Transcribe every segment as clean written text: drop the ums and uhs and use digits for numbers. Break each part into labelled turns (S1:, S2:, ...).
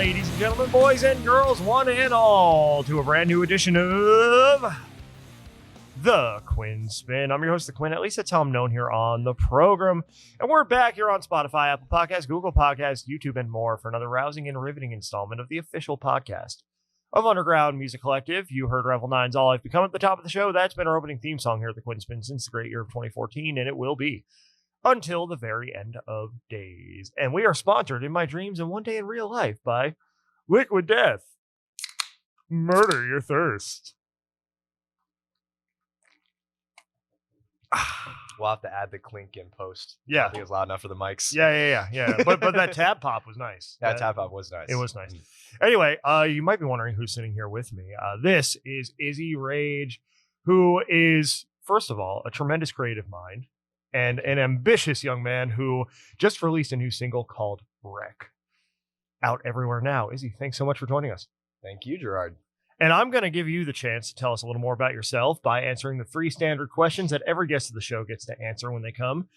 S1: ladies and gentlemen, boys and girls, one and all, to a brand new edition of the Quinn Spinn. I'm your host, the Quinn. At least that's how I'm known here on the program. And we're back here on Spotify, Apple Podcasts, Google Podcasts, YouTube, and more for another rousing and riveting installment of the official podcast of Underground Music Collective. You heard Revel 9's All I've Become at the top of the show. That's been our opening theme song here at the Quinn Spinn since the great year of 2014, and it will be until the very end of days. And we are sponsored in my dreams and one day in real life by Liquid Death. Murder your thirst.
S2: We'll have to add the clink in post.
S1: Yeah.
S2: I don't think it's loud enough for the mics.
S1: Yeah. But that tab pop was nice.
S2: That tab pop was nice.
S1: It was nice. Anyway, you might be wondering who's sitting here with me. This is Izzy Rage, who is, first of all, a tremendous creative mind and an ambitious young man who just released a new single called Wreck. Out everywhere now. Izzy, thanks so much for joining us.
S2: Thank you, Gerard.
S1: And I'm going to give you the chance to tell us a little more about yourself by answering the three standard questions that every guest of the show gets to answer when they come.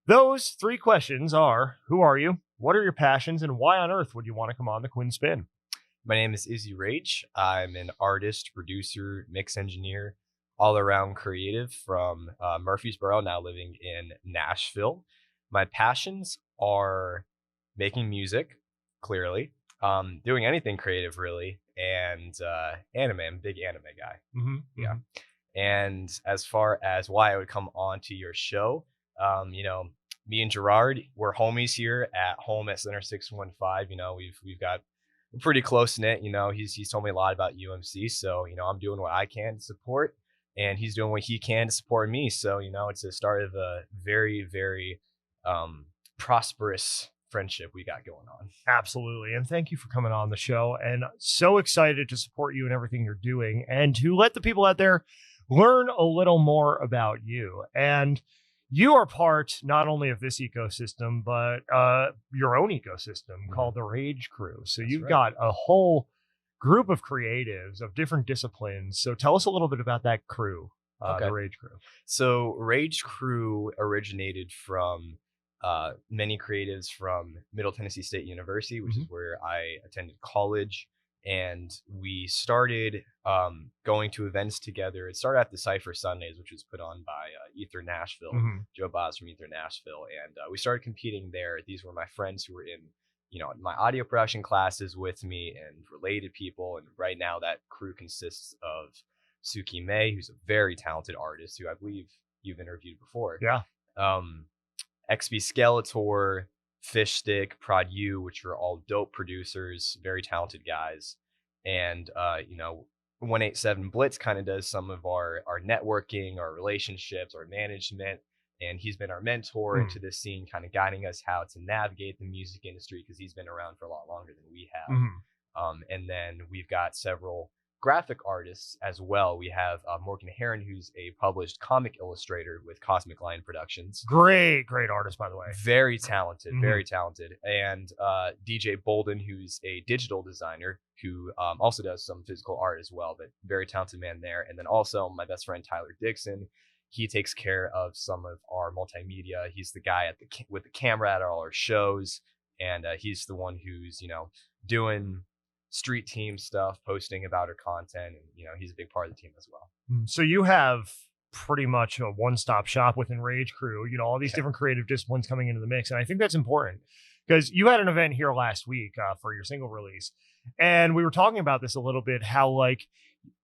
S1: Those three questions are, who are you? What are your passions? And why on earth would you want to come on the Quinn Spinn?
S2: My name is Izzy Rage. I'm an artist, producer, mix engineer, all-around creative from Murfreesboro, now living in Nashville. My passions are making music, clearly, doing anything creative, really, and anime. I'm a big anime guy. Yeah. And as far as why I would come on to your show, me and Gerard, we're homies here at home at Center 615. We've got a pretty close knit. He's told me a lot about UMC, so I'm doing what I can to support, and he's doing what he can to support me. So it's the start of a very, very prosperous friendship we got going on.
S1: Absolutely. And thank you for coming on the show, and so excited to support you in everything you're doing and to let the people out there learn a little more about you. And you are part not only of this ecosystem, but your own ecosystem called the Rage Crew. So you've got a whole group of creatives of different disciplines. So tell us a little bit about that crew, the Rage Crew.
S2: So Rage Crew originated from many creatives from Middle Tennessee State University, which is where I attended college. And we started going to events together. It started at the Cypher Sundays, which was put on by Ether Nashville, Joe Boz from Ether Nashville. And we started competing there. These were my friends who were in, my audio production classes with me and related people. And right now that crew consists of Suki May, who's a very talented artist who I believe you've interviewed before.
S1: Yeah.
S2: XB Skeletor, Fish Stick, Prod U, which are all dope producers, very talented guys. And 187 Blitz kind of does some of our networking, our relationships, our management, and he's been our mentor into this scene, kind of guiding us how to navigate the music industry, because he's been around for a lot longer than we have. And then we've got several graphic artists as well. We have Morgan Heron, who's a published comic illustrator with Cosmic Lion Productions.
S1: Great artist, by the way.
S2: Very talented, very talented. And DJ Bolden, who's a digital designer who also does some physical art as well, but very talented man there. And then also my best friend, Tyler Dixon. He takes care of some of our multimedia. He's the guy with the camera at all our shows. And he's the one who's, doing street team stuff, posting about our content, and he's a big part of the team as well.
S1: So you have pretty much a one-stop shop within Rage Crew, all these different creative disciplines coming into the mix, and I think that's important because you had an event here last week for your single release, and we were talking about this a little bit, how like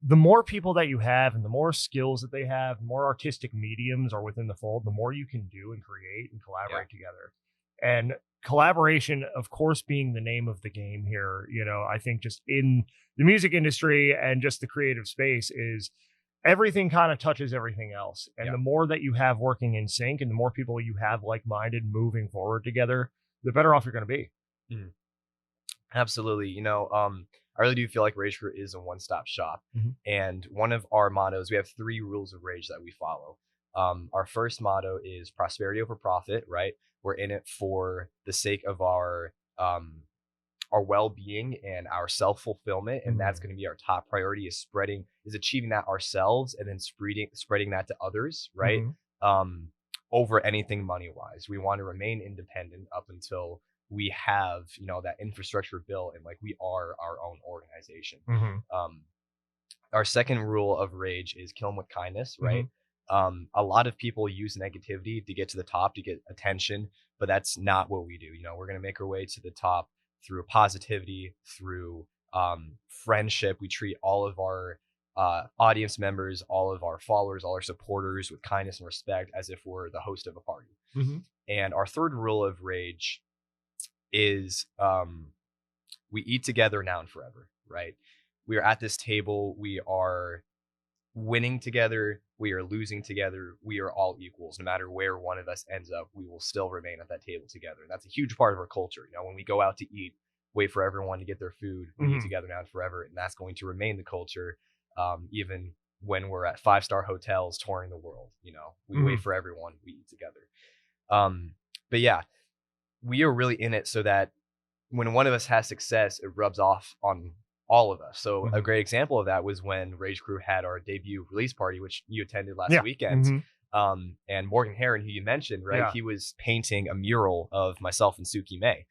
S1: the more people that you have and the more skills that they have, the more artistic mediums are within the fold, the more you can do and create and collaborate together. And collaboration, of course, being the name of the game here, I think just in the music industry and just the creative space is everything kind of touches everything else. And the more that you have working in sync and the more people you have like-minded moving forward together, the better off you're going to be.
S2: Absolutely. I really do feel like Rage Crew is a one-stop shop. And one of our mottos, we have 3 rules of Rage that we follow. Our first motto is prosperity over profit, right? We're in it for the sake of our well-being and our self-fulfillment, and that's going to be our top priority, is achieving that ourselves and then spreading that to others, right? Over anything money-wise. We want to remain independent up until we have, that infrastructure built, and like we are our own organization. Our second rule of Rage is kill them with kindness, right? A lot of people use negativity to get to the top, to get attention, but that's not what we do. We're going to make our way to the top through positivity, through friendship. We treat all of our audience members, all of our followers, all our supporters with kindness and respect, as if we're the host of a party. And our third rule of Rage is we eat together now and forever, right? We are at this table. We are winning together. We are losing together. We are all equals. No matter where one of us ends up, we will still remain at that table together. And that's a huge part of our culture. When we go out to eat, wait for everyone to get their food. We eat together now and forever. And that's going to remain the culture, even when we're at 5-star hotels touring the world. We wait for everyone. We eat together. But yeah, we are really in it so that when one of us has success, it rubs off on all of us. So a great example of that was when Rage Crew had our debut release party, which you attended last weekend. And Morgan Heron, who you mentioned, right? He was painting a mural of myself and Suki May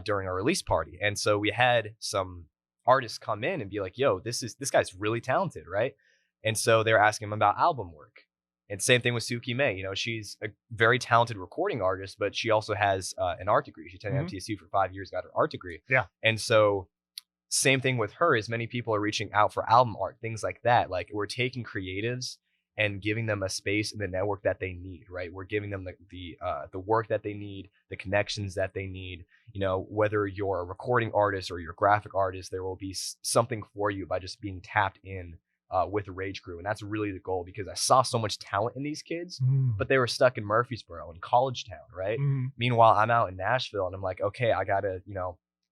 S2: during our release party. And so we had some artists come in and be like, yo, this guy's really talented, right? And so they're asking him about album work. And same thing with Suki May. She's a very talented recording artist, but she also has an art degree. She attended MTSU for 5 years, got her art degree. And so same thing with her, is many people are reaching out for album art, things like that. Like, we're taking creatives and giving them a space in the network that they need, right? We're giving them the work that they need, the connections that they need. Whether you're a recording artist or you're a graphic artist, there will be something for you by just being tapped in with the Rage Crew. And that's really the goal, because I saw so much talent in these kids, but they were stuck in Murfreesboro, in College Town, right? Meanwhile, I'm out in Nashville, and I'm like, okay, I gotta,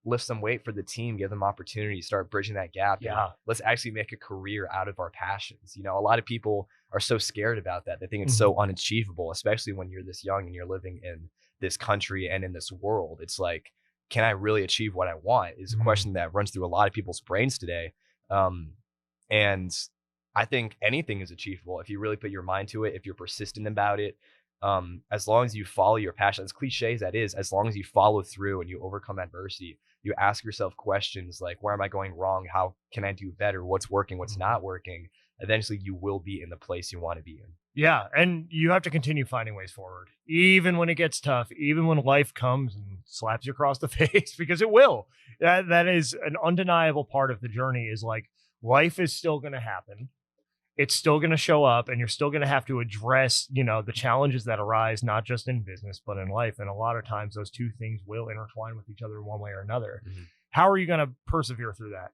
S2: lift some weight for the team, give them opportunity, start bridging that gap. Let's actually make a career out of our passions. A lot of people are so scared about that. They think it's so unachievable, especially when you're this young and you're living in this country and in this world. It's like, can I really achieve what I want, is a question that runs through a lot of people's brains today. And I think anything is achievable if you really put your mind to it, if you're persistent about it. As long as you follow your passion, as cliche as that is, as long as you follow through and you overcome adversity, you ask yourself questions like, where am I going wrong? How can I do better? What's working? What's not working? Eventually you will be in the place you want to be in.
S1: Yeah. And you have to continue finding ways forward, even when it gets tough, even when life comes and slaps you across the face, because it will. That is an undeniable part of the journey, is like, life is still going to happen. It's still going to show up, and you're still going to have to address, the challenges that arise, not just in business, but in life. And a lot of times those two things will intertwine with each other one way or another. How are you going to persevere through that?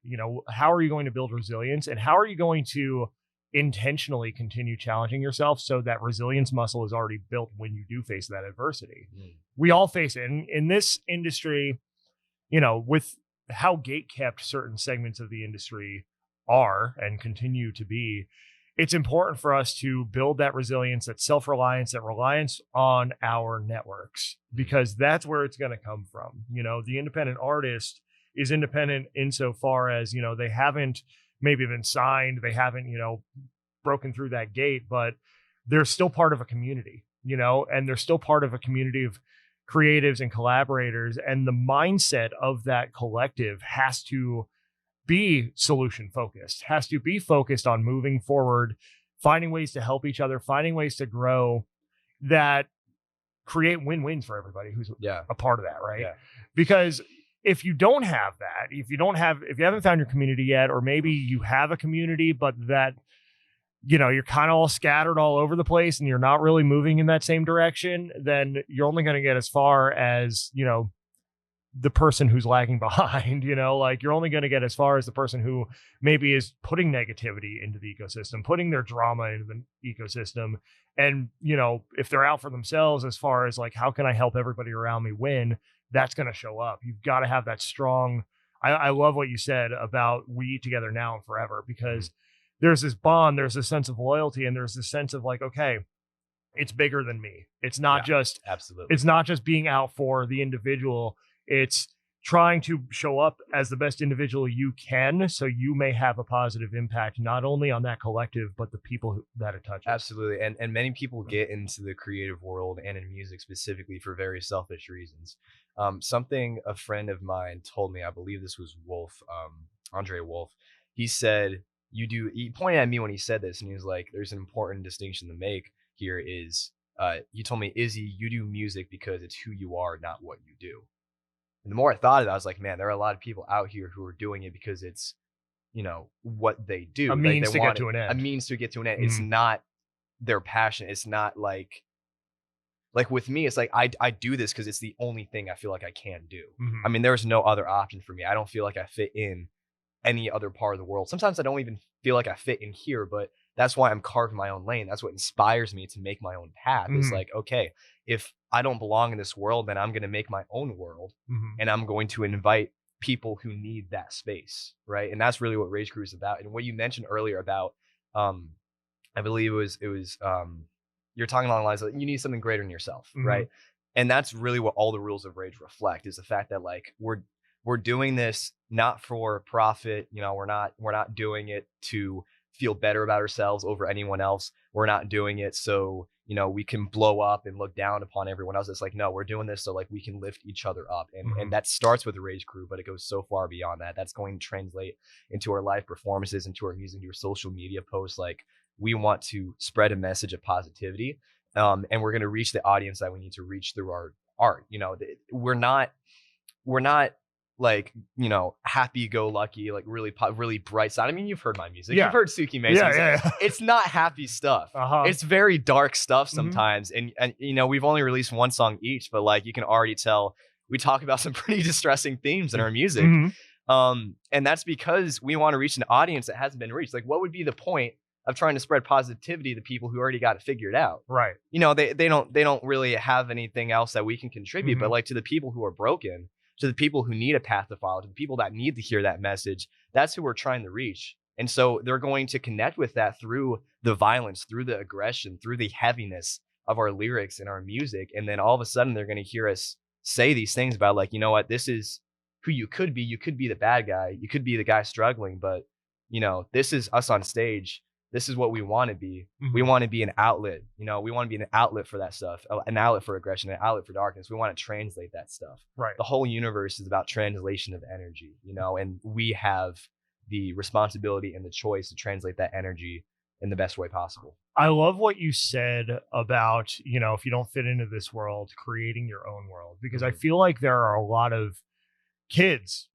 S1: How are you going to build resilience, and how are you going to intentionally continue challenging yourself so that resilience muscle is already built when you do face that adversity? We all face it. And in this industry, with how gatekept certain segments of the industry are and continue to be, it's important for us to build that resilience, that self-reliance, that reliance on our networks, because that's where it's going to come from. The independent artist is independent insofar as, they haven't maybe been signed, they haven't, broken through that gate, but they're still part of a community, and they're still part of a community of creatives and collaborators. And the mindset of that collective has to be solution focused, has to be focused on moving forward, finding ways to help each other, finding ways to grow that create win-wins for everybody who's a part of that, right? Because if you don't have that, if you haven't found your community yet, or maybe you have a community, but that, you're kind of all scattered all over the place and you're not really moving in that same direction, then you're only going to get as far as, the person who's lagging behind. Like, you're only going to get as far as the person who maybe is putting negativity into the ecosystem, putting their drama into the ecosystem. And, if they're out for themselves, as far as like, how can I help everybody around me win? That's going to show up. You've got to have that strong, I love what you said about we eat together now and forever, because there's this bond, there's this sense of loyalty, and there's this sense of like, okay, it's bigger than me. It's not it's not just being out for the individual. It's trying to show up as the best individual you can, so you may have a positive impact, not only on that collective, but the people that it touches.
S2: Absolutely. And many people get into the creative world and in music specifically for very selfish reasons. Something a friend of mine told me, I believe this was Wolf, Andre Wolf. He said, he pointed at me when he said this, and he was like, there's an important distinction to make here is, he told me, Izzy, you do music because it's who you are, not what you do. And the more I thought of it, I was like, man, there are a lot of people out here who are doing it because it's, what they do.
S1: A means to get to an end.
S2: A means to get to an end. It's not their passion. It's not like with me, it's like I do this because it's the only thing I feel like I can do. I mean, there's no other option for me. I don't feel like I fit in any other part of the world. Sometimes I don't even feel like I fit in here, but that's why I'm carving my own lane. That's what inspires me to make my own path. It's like, okay, if I don't belong in this world, then I'm going to make my own world, and I'm going to invite people who need that space, right? And that's really what Rage Crew is about. And what you mentioned earlier about, I believe it was you're talking along the lines of you need something greater than yourself, right? And that's really what all the rules of Rage reflect, is the fact that like we're doing this not for profit. We're not doing it to feel better about ourselves over anyone else. We're not doing it so we can blow up and look down upon everyone else. It's like, no, we're doing this so like we can lift each other up. And that starts with the Rage Crew, but it goes so far beyond that. That's going to translate into our live performances, into our music, into our social media posts. Like, we want to spread a message of positivity, and we're going to reach the audience that we need to reach through our art. We're not like, happy-go-lucky, like really bright side. I mean, you've heard my music. You've heard Suki Mason. Yeah. It's not happy stuff. It's very dark stuff sometimes. And we've only released one song each, but like you can already tell we talk about some pretty distressing themes in our music. And that's because we want to reach an audience that hasn't been reached. Like, what would be the point of trying to spread positivity to people who already got it figured out?
S1: Right.
S2: They don't really have anything else that we can contribute, but like to the people who are broken, to the people who need a path to follow, to the people that need to hear that message, that's who we're trying to reach. And so they're going to connect with that through the violence, through the aggression, through the heaviness of our lyrics and our music. And then all of a sudden they're going to hear us say these things about like, what, this is who you could be. You could be the bad guy. You could be the guy struggling, but this is us on stage. This is what we want to be. We want to be an outlet. We want to be an outlet for that stuff, an outlet for aggression, an outlet for darkness. We want to translate that stuff.
S1: Right.
S2: The whole universe is about translation of energy, and we have the responsibility and the choice to translate that energy in the best way possible.
S1: I love what you said about, if you don't fit into this world, creating your own world, because I feel like there are a lot of kids,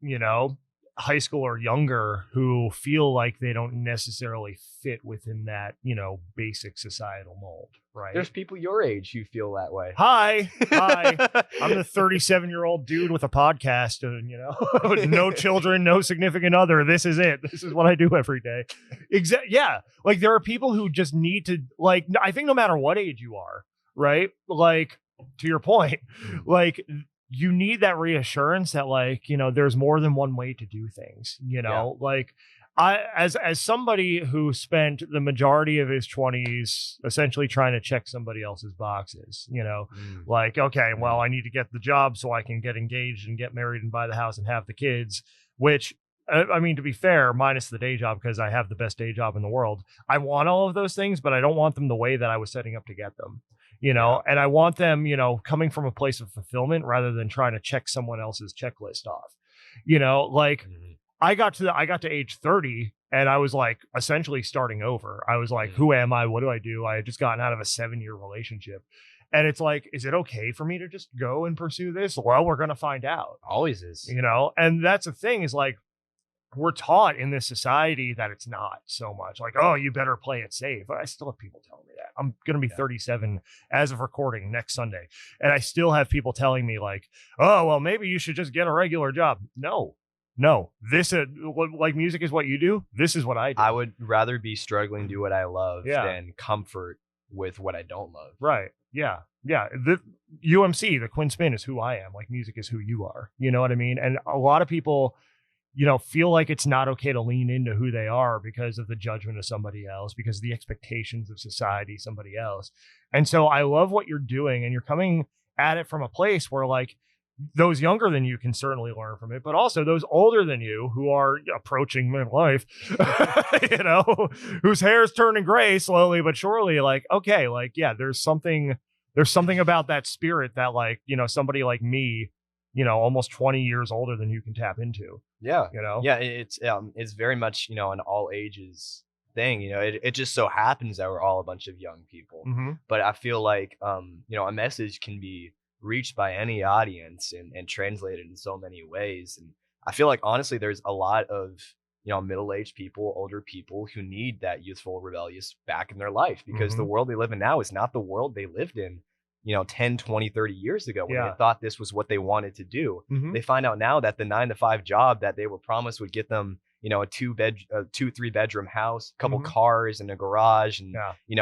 S1: high school or younger, who feel like they don't necessarily fit within that, basic societal mold, right?
S2: There's people your age who feel that way.
S1: Hi. I'm the 37-year-old dude with a podcast and, no children, no significant other. This is it. This is what I do every day. Yeah. Like, there are people who just need to, like, I think no matter what age you are, right? Like, to your point, like, you need that reassurance that like, there's more than one way to do things, like as somebody who spent the majority of his 20s essentially trying to check somebody else's boxes, like, okay, well, I need to get the job so I can get engaged and get married and buy the house and have the kids, which I mean, to be fair, minus the day job, because I have the best day job in the world. I want all of those things, but I don't want them the way that I was setting up to get them. And I want them, coming from a place of fulfillment rather than trying to check someone else's checklist off. Like I got to age 30 and I was like essentially starting over. I was like, who am I? What do I do? I had just gotten out of a 7-year relationship. And it's like, is it okay for me to just go and pursue this? Well, we're going to find out.
S2: Always is.
S1: And that's the thing, is like, we're taught in this society that it's not so much like, oh, you better play it safe. I still have people telling me that. I'm going to be 37 as of recording next Sunday. And I still have people telling me like, oh, well, maybe you should just get a regular job. No, this is like, music is what you do. This is what I do.
S2: I would rather be struggling to do what I love than comfort with what I don't love.
S1: Right. Yeah. The UMC, the Quinn Spinn, is who I am. Like, music is who you are. You know what I mean? And a lot of people, feel like it's not okay to lean into who they are because of the judgment of somebody else, because of the expectations of society, somebody else. And so I love what you're doing, and you're coming at it from a place where like those younger than you can certainly learn from it, but also those older than you who are approaching midlife, whose hair's turning gray slowly but surely, like, okay, like, yeah, there's something about that spirit that like, somebody like me almost 20 years older than you can tap into.
S2: Yeah.
S1: You know?
S2: Yeah. It's very much, an all ages thing. It just so happens that we're all a bunch of young people.
S1: Mm-hmm.
S2: But I feel like, a message can be reached by any audience and translated in so many ways. And I feel like, honestly, there's a lot of, middle-aged people, older people who need that youthful, rebellious back in their life, because the world they live in now is not the world they lived in 10, 20, 30 years ago, when they thought this was what they wanted to do. They find out now that the 9-to-5 job that they were promised would get them, a 2-3 bedroom house, a couple cars and a garage, and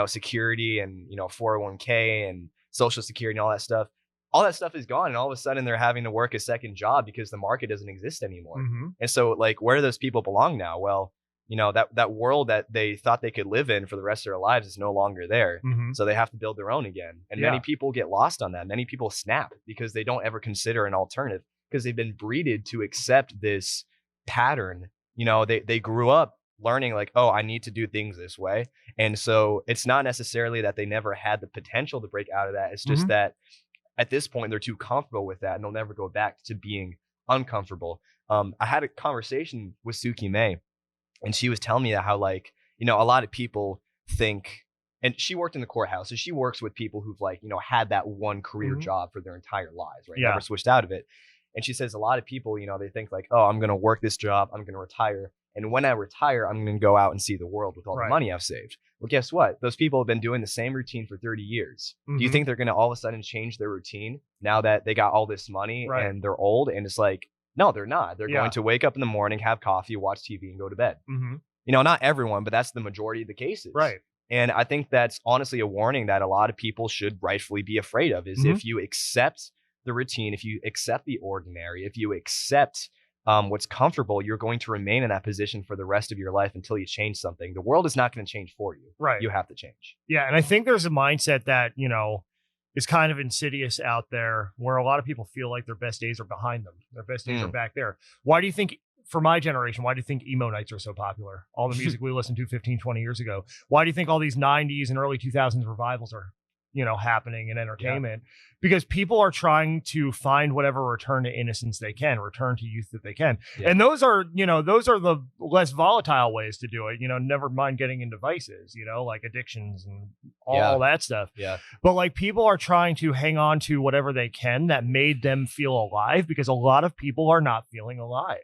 S2: security, and 401k and social security and all that stuff is gone, and all of a sudden they're having to work a second job because the market doesn't exist anymore. And so, like, where do those people belong now? Well, that world that they thought they could live in for the rest of their lives is no longer there. So they have to build their own again. And many people get lost on that. Many people snap because they don't ever consider an alternative, because they've been breeded to accept this pattern. They grew up learning, like, oh, I need to do things this way. And so it's not necessarily that they never had the potential to break out of that. It's just that at this point they're too comfortable with that, and they'll never go back to being uncomfortable. I had a conversation with Suki May, and she was telling me that how, like, a lot of people think, and she worked in the courthouse, so she works with people who've, like, had that one career job for their entire lives, right? Never switched out of it. And she says a lot of people, they think, like, oh, I'm going to work this job, I'm going to retire, and when I retire, I'm going to go out and see the world with all the money I've saved. Well, guess what? Those people have been doing the same routine for 30 years. Do you think they're going to all of a sudden change their routine now that they got all this money and they're old? And it's like, no, they're not. They're going to wake up in the morning, have coffee, watch TV, and go to bed. Not everyone, but that's the majority of the cases.
S1: Right.
S2: And I think that's honestly a warning that a lot of people should rightfully be afraid of, is if you accept the routine, if you accept the ordinary, if you accept what's comfortable, you're going to remain in that position for the rest of your life until you change something. The world is not going to change for you.
S1: Right.
S2: You have to change.
S1: Yeah. And I think there's a mindset that, is kind of insidious out there, where a lot of people feel like their best days are behind them. Their best days are back there. Why do you think, for my generation, why do you think emo nights are so popular? All the music we listened to 15, 20 years ago. Why do you think all these 90s and early 2000s revivals are, happening in entertainment? Because people are trying to find whatever return to innocence they can, return to youth that they can. And those are the less volatile ways to do it. Never mind getting into vices, like addictions and all that stuff. But, like, people are trying to hang on to whatever they can that made them feel alive, because a lot of people are not feeling alive.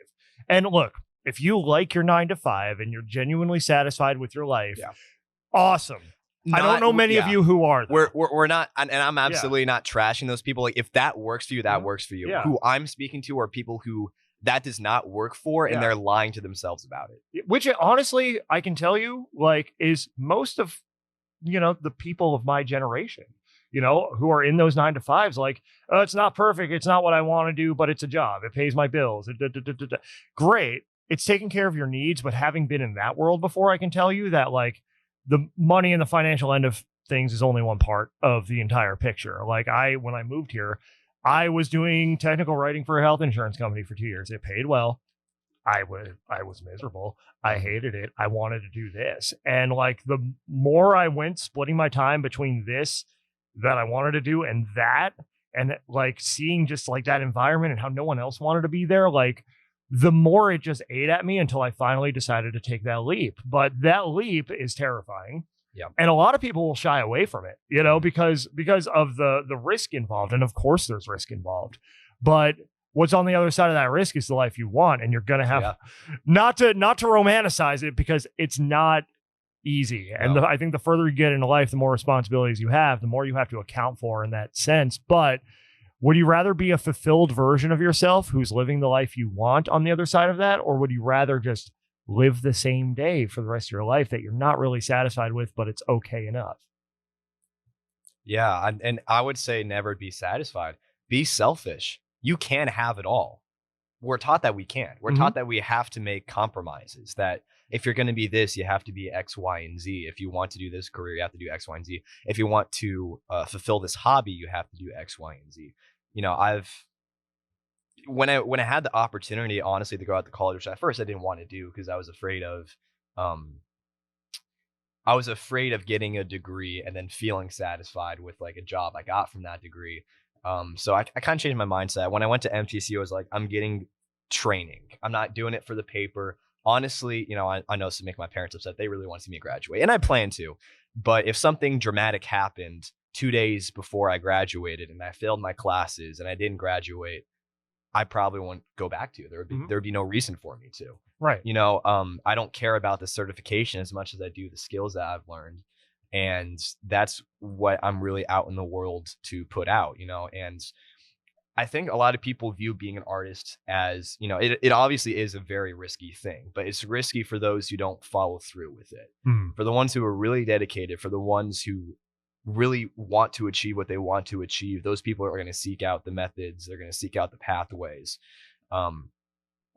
S1: And look, if you like your 9-to-5 and you're genuinely satisfied with your life, awesome. I don't know many of you who are, though.
S2: We're not, and I'm absolutely not trashing those people. Like, if that works for you, that works for you. Who I'm speaking to are people who that does not work for, and they're lying to themselves about it.
S1: Which, honestly, I can tell you, like, is most of, the people of my generation, who are in those 9-to-5s, like, oh, it's not perfect, it's not what I want to do, but it's a job, it pays my bills. Great. It's taking care of your needs, but having been in that world before, I can tell you that, like, the money and the financial end of things is only one part of the entire picture. Like, when I moved here, I was doing technical writing for a health insurance company for 2 years. It paid well. I was miserable. I hated it. I wanted to do this. And, like, the more I went splitting my time between this that I wanted to do and that, and, like, seeing just, like, that environment and how no one else wanted to be there, like, the more it just ate at me until I finally decided to take that leap. But that leap is terrifying. And a lot of people will shy away from it, because of the risk involved. And of course there's risk involved, but what's on the other side of that risk is the life you want. And you're going to have not to romanticize it, because it's not easy. And I think the further you get into life, the more responsibilities you have, the more you have to account for in that sense. But would you rather be a fulfilled version of yourself who's living the life you want on the other side of that? Or would you rather just live the same day for the rest of your life that you're not really satisfied with, but it's okay enough?
S2: Yeah. And I would say never be satisfied. Be selfish. You can have it all. We're taught that we can't. We're taught that we have to make compromises, that if you're going to be this, you have to be X, Y, and Z. If you want to do this career, you have to do X, Y, and Z. If you want to fulfill this hobby, you have to do X, Y, and Z. When I had the opportunity, honestly, to go out to college, which at first I didn't want to do because I was afraid of getting a degree and then feeling satisfied with, like, a job I got from that degree. So I kind of changed my mindset. When I went to MTC, I was like, I'm getting training. I'm not doing it for the paper. Honestly, you know, I know this would make my parents upset. They really want to see me graduate, and I plan to. But if something dramatic happened 2 days before I graduated and I failed my classes and I didn't graduate, I probably won't go back to. There would be no reason for me to.
S1: Right.
S2: You know, I don't care about the certification as much as I do the skills that I've learned. And that's what I'm really out in the world to put out, you know. And I think a lot of people view being an artist as, you know, it obviously is a very risky thing, but it's risky for those who don't follow through with it. For the ones who are really dedicated, for the ones who really want to achieve what they want to achieve, those people are going to seek out the methods. They're going to seek out the pathways.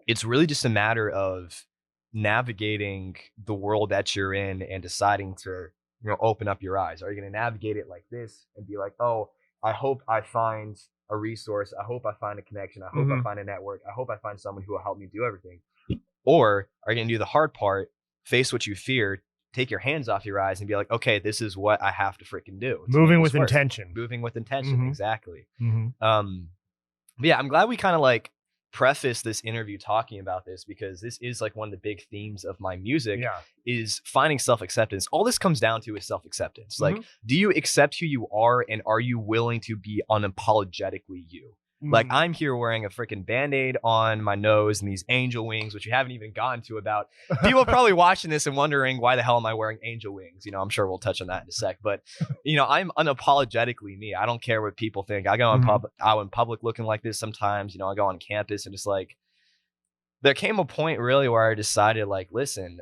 S2: It's really just a matter of navigating the world that you're in and deciding to, you know, open up your eyes. Are you going to navigate it like this and be like, oh, I hope I find a resource. I hope I find a connection. I hope I find a network. I hope I find someone who will help me do everything. Or are you going to do the hard part, face what you fear, take your hands off your eyes and be like, okay, this is what I have to freaking do.
S1: Moving with intention.
S2: Moving with intention. Exactly. But yeah, I'm glad we kind of like preface this interview talking about this, because this is like one of the big themes of my music is finding self-acceptance. All this comes down to is self-acceptance. Like, do you accept who you are, and are you willing to be unapologetically you? Like, I'm here wearing a freaking Band-Aid on my nose and these angel wings, which you haven't even gotten to about. People are probably watching this and wondering, why the hell am I wearing angel wings? You know, I'm sure we'll touch on that in a sec. But, you know, I'm unapologetically me. I don't care what people think. I go out in public looking like this sometimes. You know, I go on campus and it's like, there came a point really where I decided, like, listen,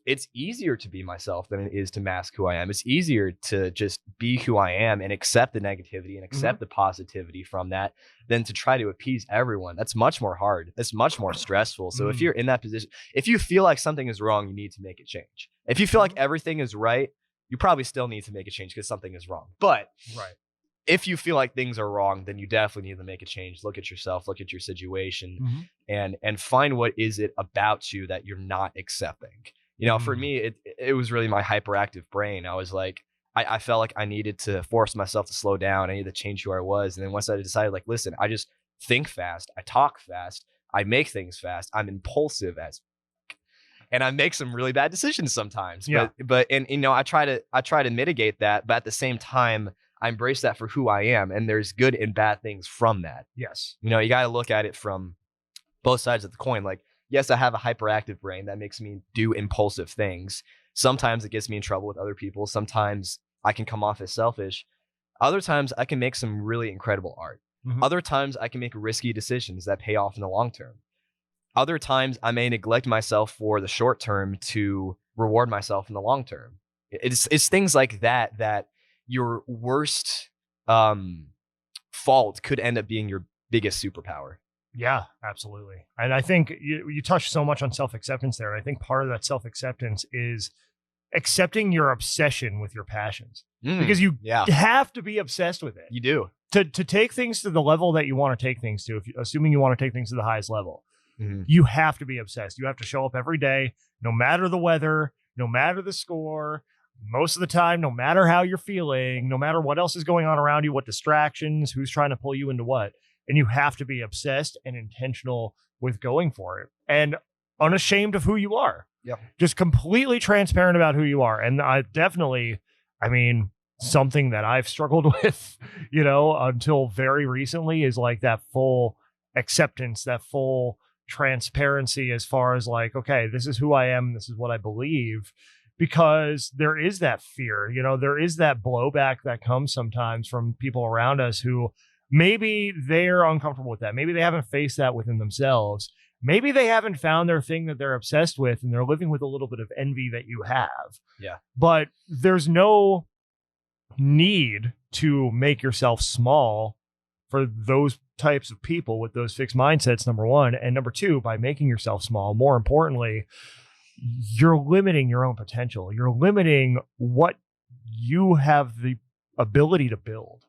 S2: it's easier to be myself than it is to mask who I am. It's easier to just be who I am and accept the negativity and accept the positivity from that than to try to appease everyone. That's much more hard. That's much more stressful. So if you're in that position, if you feel like something is wrong, you need to make a change. If you feel like everything is right, you probably still need to make a change because something is wrong. But if you feel like things are wrong, then you definitely need to make a change. Look at yourself, look at your situation, and find what is it about you that you're not accepting. You know, for me, it was really my hyperactive brain. I was like, I felt like I needed to force myself to slow down. I needed to change who I was. And then once I decided, like, listen, I just think fast. I talk fast. I make things fast. I'm impulsive and I make some really bad decisions sometimes. But you know, I try to mitigate that. But at the same time, I embrace that for who I am. And there's good and bad things from that.
S1: Yes.
S2: You know, you got to look at it from both sides of the coin. Like, yes, I have a hyperactive brain that makes me do impulsive things. Sometimes it gets me in trouble with other people. Sometimes I can come off as selfish. Other times I can make some really incredible art. Other times I can make risky decisions that pay off in the long term. Other times I may neglect myself for the short term to reward myself in the long term. It's things like that that your worst fault could end up being your biggest superpower.
S1: Yeah, absolutely. And I think you touched so much on self-acceptance there. I think part of that self-acceptance is accepting your obsession with your passions, because you have to be obsessed with it.
S2: You do.
S1: To take things to the level that you want to take things to, assuming you want to take things to the highest level, you have to be obsessed. You have to show up every day, no matter the weather, no matter the score, most of the time, no matter how you're feeling, no matter what else is going on around you, what distractions, who's trying to pull you into what. And you have to be obsessed and intentional with going for it and unashamed of who you are. Just completely transparent about who you are. And I mean, something that I've struggled with, you know, until very recently is like that full acceptance, that full transparency as far as like, okay, this is who I am. This is what I believe. Because there is that fear, you know, there is that blowback that comes sometimes from people around us who maybe they're uncomfortable with that. Maybe they haven't faced that within themselves. Maybe they haven't found their thing that they're obsessed with and they're living with a little bit of envy that you have. But there's no need to make yourself small for those types of people with those fixed mindsets, number one. And number two, by making yourself small, more importantly, you're limiting your own potential. You're limiting what you have the ability to build.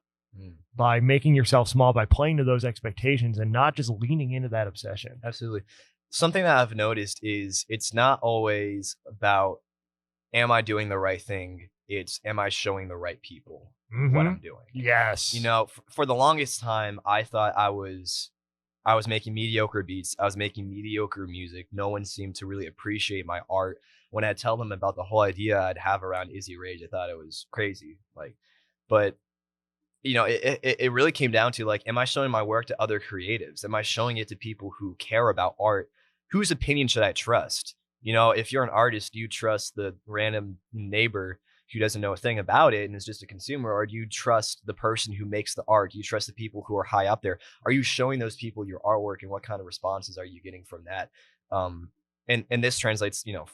S1: By making yourself small, by playing to those expectations and not just leaning into that obsession.
S2: Absolutely. Something that I've noticed is it's not always about, am I doing the right thing? It's, am I showing the right people
S1: Mm-hmm.
S2: what I'm doing?
S1: Yes.
S2: You know, for the longest time, I thought I was making mediocre beats. I was making mediocre music. No one seemed to really appreciate my art. When I tell them about the whole idea I'd have around Izzy Rage, I thought it was crazy. Like, but you know, it really came down to like, am I showing my work to other creatives? Am I showing it to people who care about art? Whose opinion should I trust? You know, if you're an artist, do you trust the random neighbor who doesn't know a thing about it and is just a consumer? Or do you trust the person who makes the art? Do you trust the people who are high up there? Are you showing those people your artwork, and what kind of responses are you getting from that? And this translates, you know,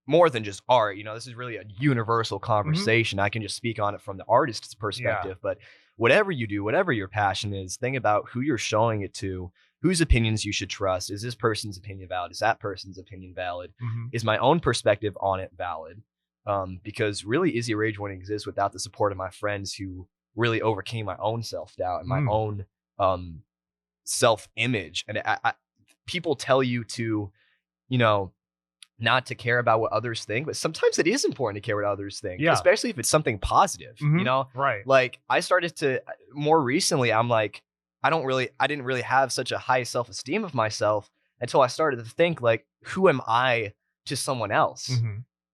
S2: more than just art. You know, this is really a universal conversation. I can just speak on it from the artist's perspective, but whatever you do, whatever your passion is, think about who you're showing it to, whose opinions you should trust. Is this person's opinion valid? Is that person's opinion valid? Is my own perspective on it valid? Because really, Izzy Rage wouldn't exist without the support of my friends who really overcame my own self-doubt and my own self-image. And people tell you to, you know, not to care about what others think, but sometimes it is important to care what others think, especially if it's something positive, you know?
S1: Right.
S2: Like, I started to, more recently, I'm like, I didn't really have such a high self-esteem of myself until I started to think, like, who am I to someone else?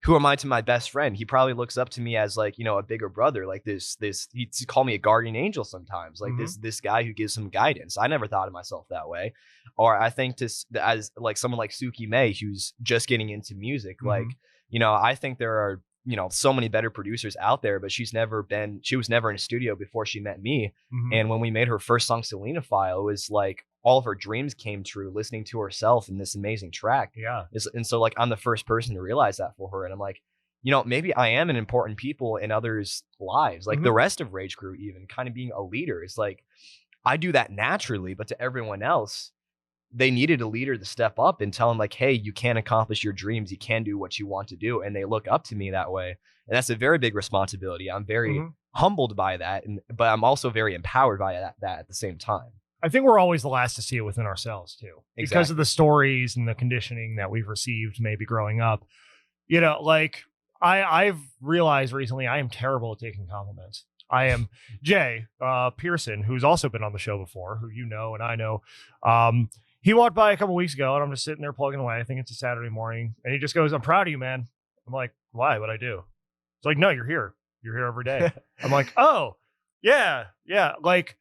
S2: Who am I to my best friend? He probably looks up to me as, like, you know, a bigger brother, like he'd call me a guardian angel sometimes, like this guy who gives him guidance. I never thought of myself that way. Or I think as like someone like Suki May, who's just getting into music, like, you know, I think there are, you know, so many better producers out there, but she was never in a studio before she met me. And when we made her first song, Selena File, it was like all of her dreams came true listening to herself in this amazing track. And so, like, I'm the first person to realize that for her. And I'm like, you know, maybe I am an important people in others' lives, like the rest of Rage Crew, even kind of being a leader. It's like, I do that naturally, but to everyone else, they needed a leader to step up and tell them, like, hey, you can accomplish your dreams. You can do what you want to do. And they look up to me that way. And that's a very big responsibility. I'm very humbled by that. But I'm also very empowered by that at the same time.
S1: I think we're always the last to see it within ourselves too, because of the stories and the conditioning that we've received, maybe growing up. You know, like I've realized recently, I am terrible at taking compliments. I am Jay Pearson, who's also been on the show before, who you know and I know. He walked by a couple weeks ago, and I'm just sitting there plugging away. I think it's a Saturday morning, and he just goes, "I'm proud of you, man." I'm like, "Why? What'd I do?" It's like, "No, you're here. You're here every day." I'm like, "Oh, yeah." Like,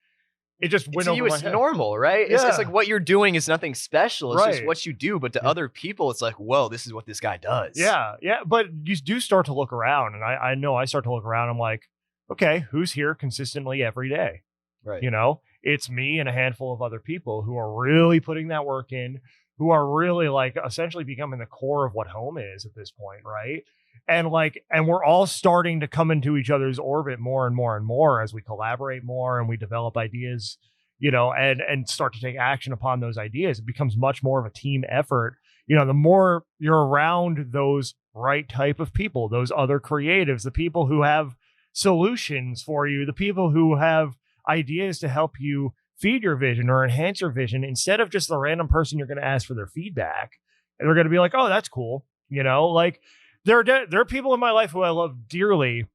S1: it just went over my head.
S2: It's normal, right? It's like what you're doing is nothing special. It's just what you do. But to other people, it's like, whoa, this is what this guy does.
S1: Yeah. But you do start to look around, and I know I start to look around. I'm like, okay, who's here consistently every day?
S2: Right.
S1: You know, it's me and a handful of other people who are really putting that work in, who are really, like, essentially becoming the core of what home is at this point, right? And we're all starting to come into each other's orbit more and more and more as we collaborate more and we develop ideas, you know, and start to take action upon those ideas. It becomes much more of a team effort. You know, the more you're around those right type of people, those other creatives, the people who have solutions for you, the people who have ideas to help you feed your vision or enhance your vision, instead of just the random person you're going to ask for their feedback. And they're going to be like, "Oh, that's cool." You know, like there are people in my life who I love dearly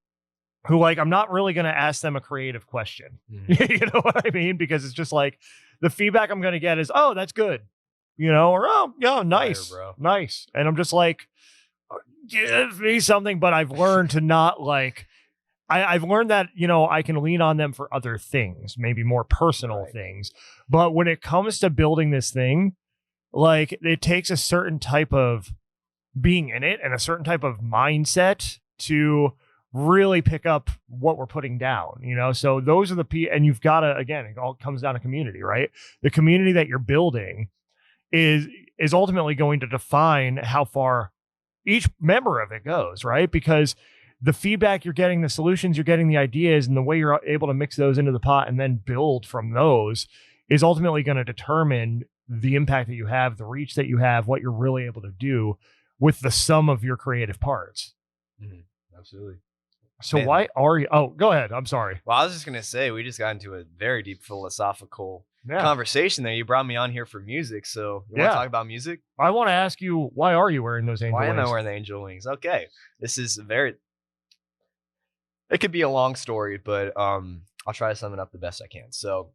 S1: who, like, I'm not really going to ask them a creative question. You know what I mean? Because it's just like the feedback I'm going to get is, "Oh, that's good." You know, or, "Oh, yeah, nice,
S2: bro.
S1: Nice." And I'm just like, give me something. But I've learned to not, like, I've learned that, you know, I can lean on them for other things, maybe more personal things. But when it comes to building this thing, like, it takes a certain type of being in it and a certain type of mindset to really pick up what we're putting down, you know? So those are and you've got to, again, it all comes down to community, right? The community that you're building is ultimately going to define how far each member of it goes, right? Because the feedback you're getting, the solutions you're getting, the ideas, and the way you're able to mix those into the pot and then build from those is ultimately going to determine the impact that you have, the reach that you have, what you're really able to do with the sum of your creative parts.
S2: Absolutely.
S1: So why are you? Oh, go ahead. I'm sorry.
S2: Well, I was just going to say, we just got into a very deep philosophical conversation there. You brought me on here for music. So you want to talk about music?
S1: I want to ask you, why are you wearing those angel wings?
S2: Why am I wearing the angel wings? Okay. This is It could be a long story, but I'll try to sum it up the best I can. So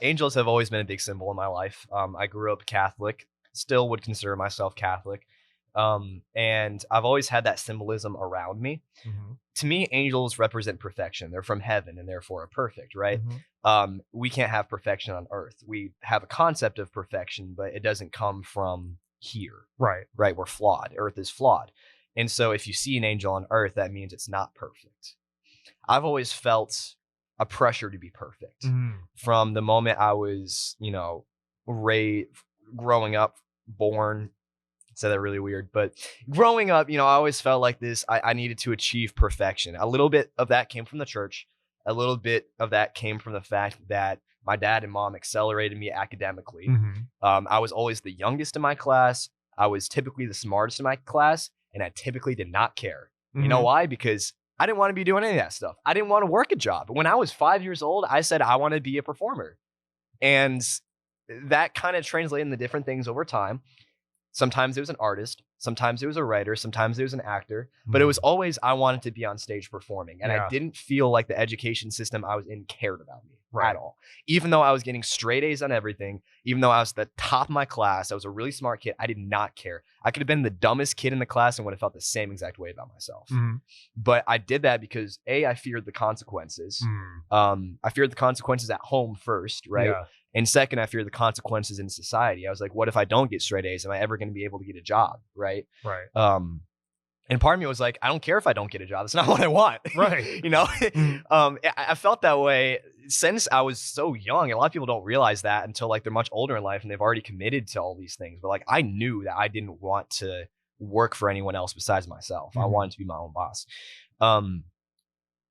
S2: angels have always been a big symbol in my life. I grew up Catholic, still would consider myself Catholic. And I've always had that symbolism around me.
S1: Mm-hmm.
S2: To me, angels represent perfection. They're from heaven and therefore are perfect, right?
S1: Mm-hmm.
S2: We can't have perfection on earth. We have a concept of perfection, but it doesn't come from here.
S1: Right.
S2: Right. We're flawed. Earth is flawed. And so if you see an angel on earth, that means it's not perfect. I've always felt a pressure to be perfect from the moment I was, growing up, born. Said that really weird, but growing up, I always felt like this. I needed to achieve perfection. A little bit of that came from the church. A little bit of that came from the fact that my dad and mom accelerated me academically. I was always the youngest in my class. I was typically the smartest in my class, and I typically did not care. You know why? Because I didn't want to be doing any of that stuff. I didn't want to work a job. When I was 5 years old, I said I want to be a performer. And that kind of translated into different things over time. Sometimes it was an artist, sometimes it was a writer, sometimes it was an actor, but it was always I wanted to be on stage performing. And I didn't feel like the education system I was in cared about me at all. Even though I was getting straight A's on everything, even though I was the top of my class, I was a really smart kid, I did not care. I could have been the dumbest kid in the class and would have felt the same exact way about myself. But I did that because I feared the consequences. I feared the consequences at home first, right? Yeah. And second, I fear the consequences in society. I was like, what if I don't get straight A's? Am I ever going to be able to get a job? Right. And part of me was like, I don't care if I don't get a job. That's not what I want.
S1: Right.
S2: I felt that way since I was so young. A lot of people don't realize that until like they're much older in life and they've already committed to all these things. But like, I knew that I didn't want to work for anyone else besides myself. I wanted to be my own boss.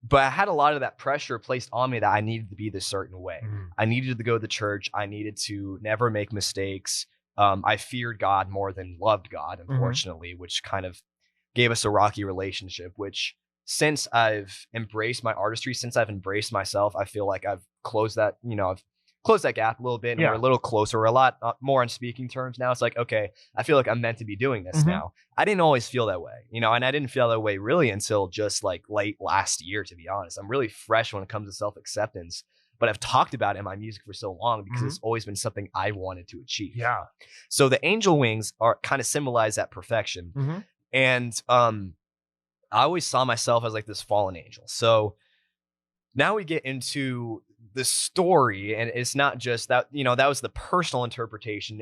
S2: But I had a lot of that pressure placed on me that I needed to be this certain way. I needed to go to church. I needed to never make mistakes. I feared God more than loved God, unfortunately, which kind of gave us a rocky relationship, which since I've embraced my artistry, since I've embraced myself, I feel like I've closed that, I've closed that gap a little bit and we're a little closer. We're a lot more on speaking terms now. It's like, okay, I feel like I'm meant to be doing this now. I didn't always feel that way, and I didn't feel that way really until just like late last year, to be honest. I'm really fresh when it comes to self-acceptance, but I've talked about it in my music for so long because it's always been something I wanted to achieve. Yeah. So the angel wings are kind of symbolize that perfection. And I always saw myself as like this fallen angel. So now we get into the story, and it's not just that, that was the personal interpretation.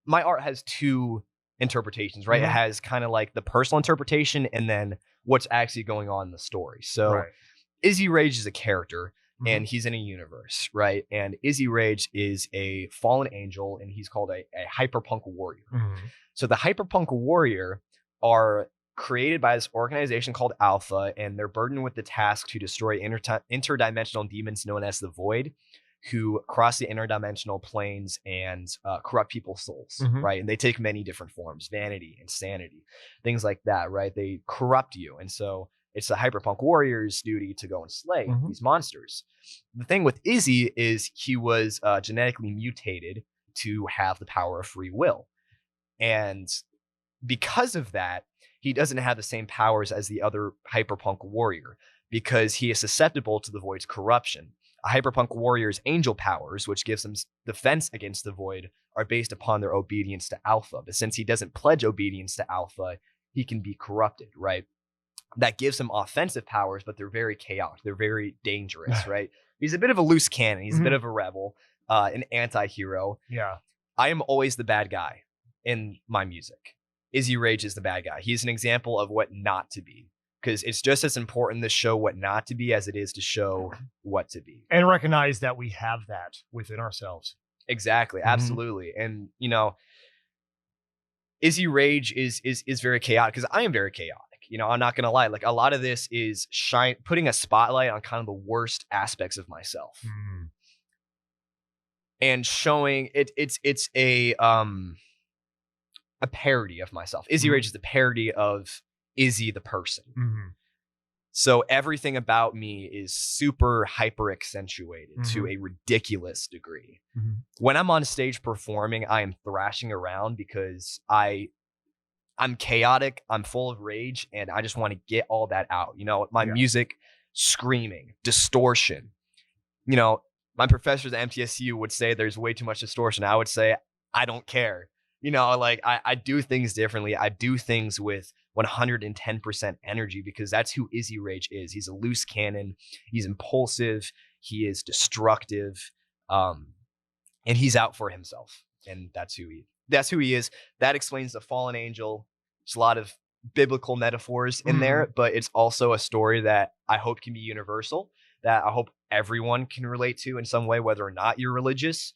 S2: My art has two interpretations, right? It has kind of like the personal interpretation and then what's actually going on in the story. So Izzy Rage is a character and he's in a universe, right? And Izzy Rage is a fallen angel and he's called a hyperpunk warrior. So the hyperpunk warrior are created by this organization called Alpha, and they're burdened with the task to destroy interdimensional demons known as the Void, who cross the interdimensional planes and corrupt people's souls, right? And they take many different forms: vanity, insanity, things like that, right? They corrupt you. And so it's the hyperpunk warrior's duty to go and slay these monsters. The thing with Izzy is he was genetically mutated to have the power of free will. And because of that, he doesn't have the same powers as the other hyperpunk warrior because he is susceptible to the Void's corruption. A hyperpunk warrior's angel powers, which gives them defense against the Void, are based upon their obedience to Alpha. But since he doesn't pledge obedience to Alpha, he can be corrupted, right? That gives him offensive powers, but they're very chaotic. They're very dangerous, right? He's a bit of a loose cannon. He's a bit of a rebel, an anti-hero. Yeah. I am always the bad guy in my music. Izzy Rage is the bad guy. He's an example of what not to be, because it's just as important to show what not to be as it is to show what to be.
S1: And recognize that we have that within ourselves.
S2: Exactly. Absolutely. And, Izzy Rage is very chaotic because I am very chaotic. I'm not going to lie. Like, a lot of this is putting a spotlight on kind of the worst aspects of myself and showing it's a parody of myself. Izzy Rage is the parody of Izzy the person. So everything about me is super hyper accentuated to a ridiculous degree. When I'm on stage performing, I am thrashing around because I I'm chaotic, I'm full of rage, and I just want to get all that out. My music, screaming, distortion. My professors at MTSU would say there's way too much distortion. I would say, I don't care. I do things differently. I do things with 110% energy because that's who Izzy Rage is. He's a loose cannon. He's impulsive. He is destructive. And he's out for himself. And that's who he is. That explains the fallen angel. There's a lot of biblical metaphors in there, but it's also a story that I hope can be universal, that I hope everyone can relate to in some way, whether or not you're religious.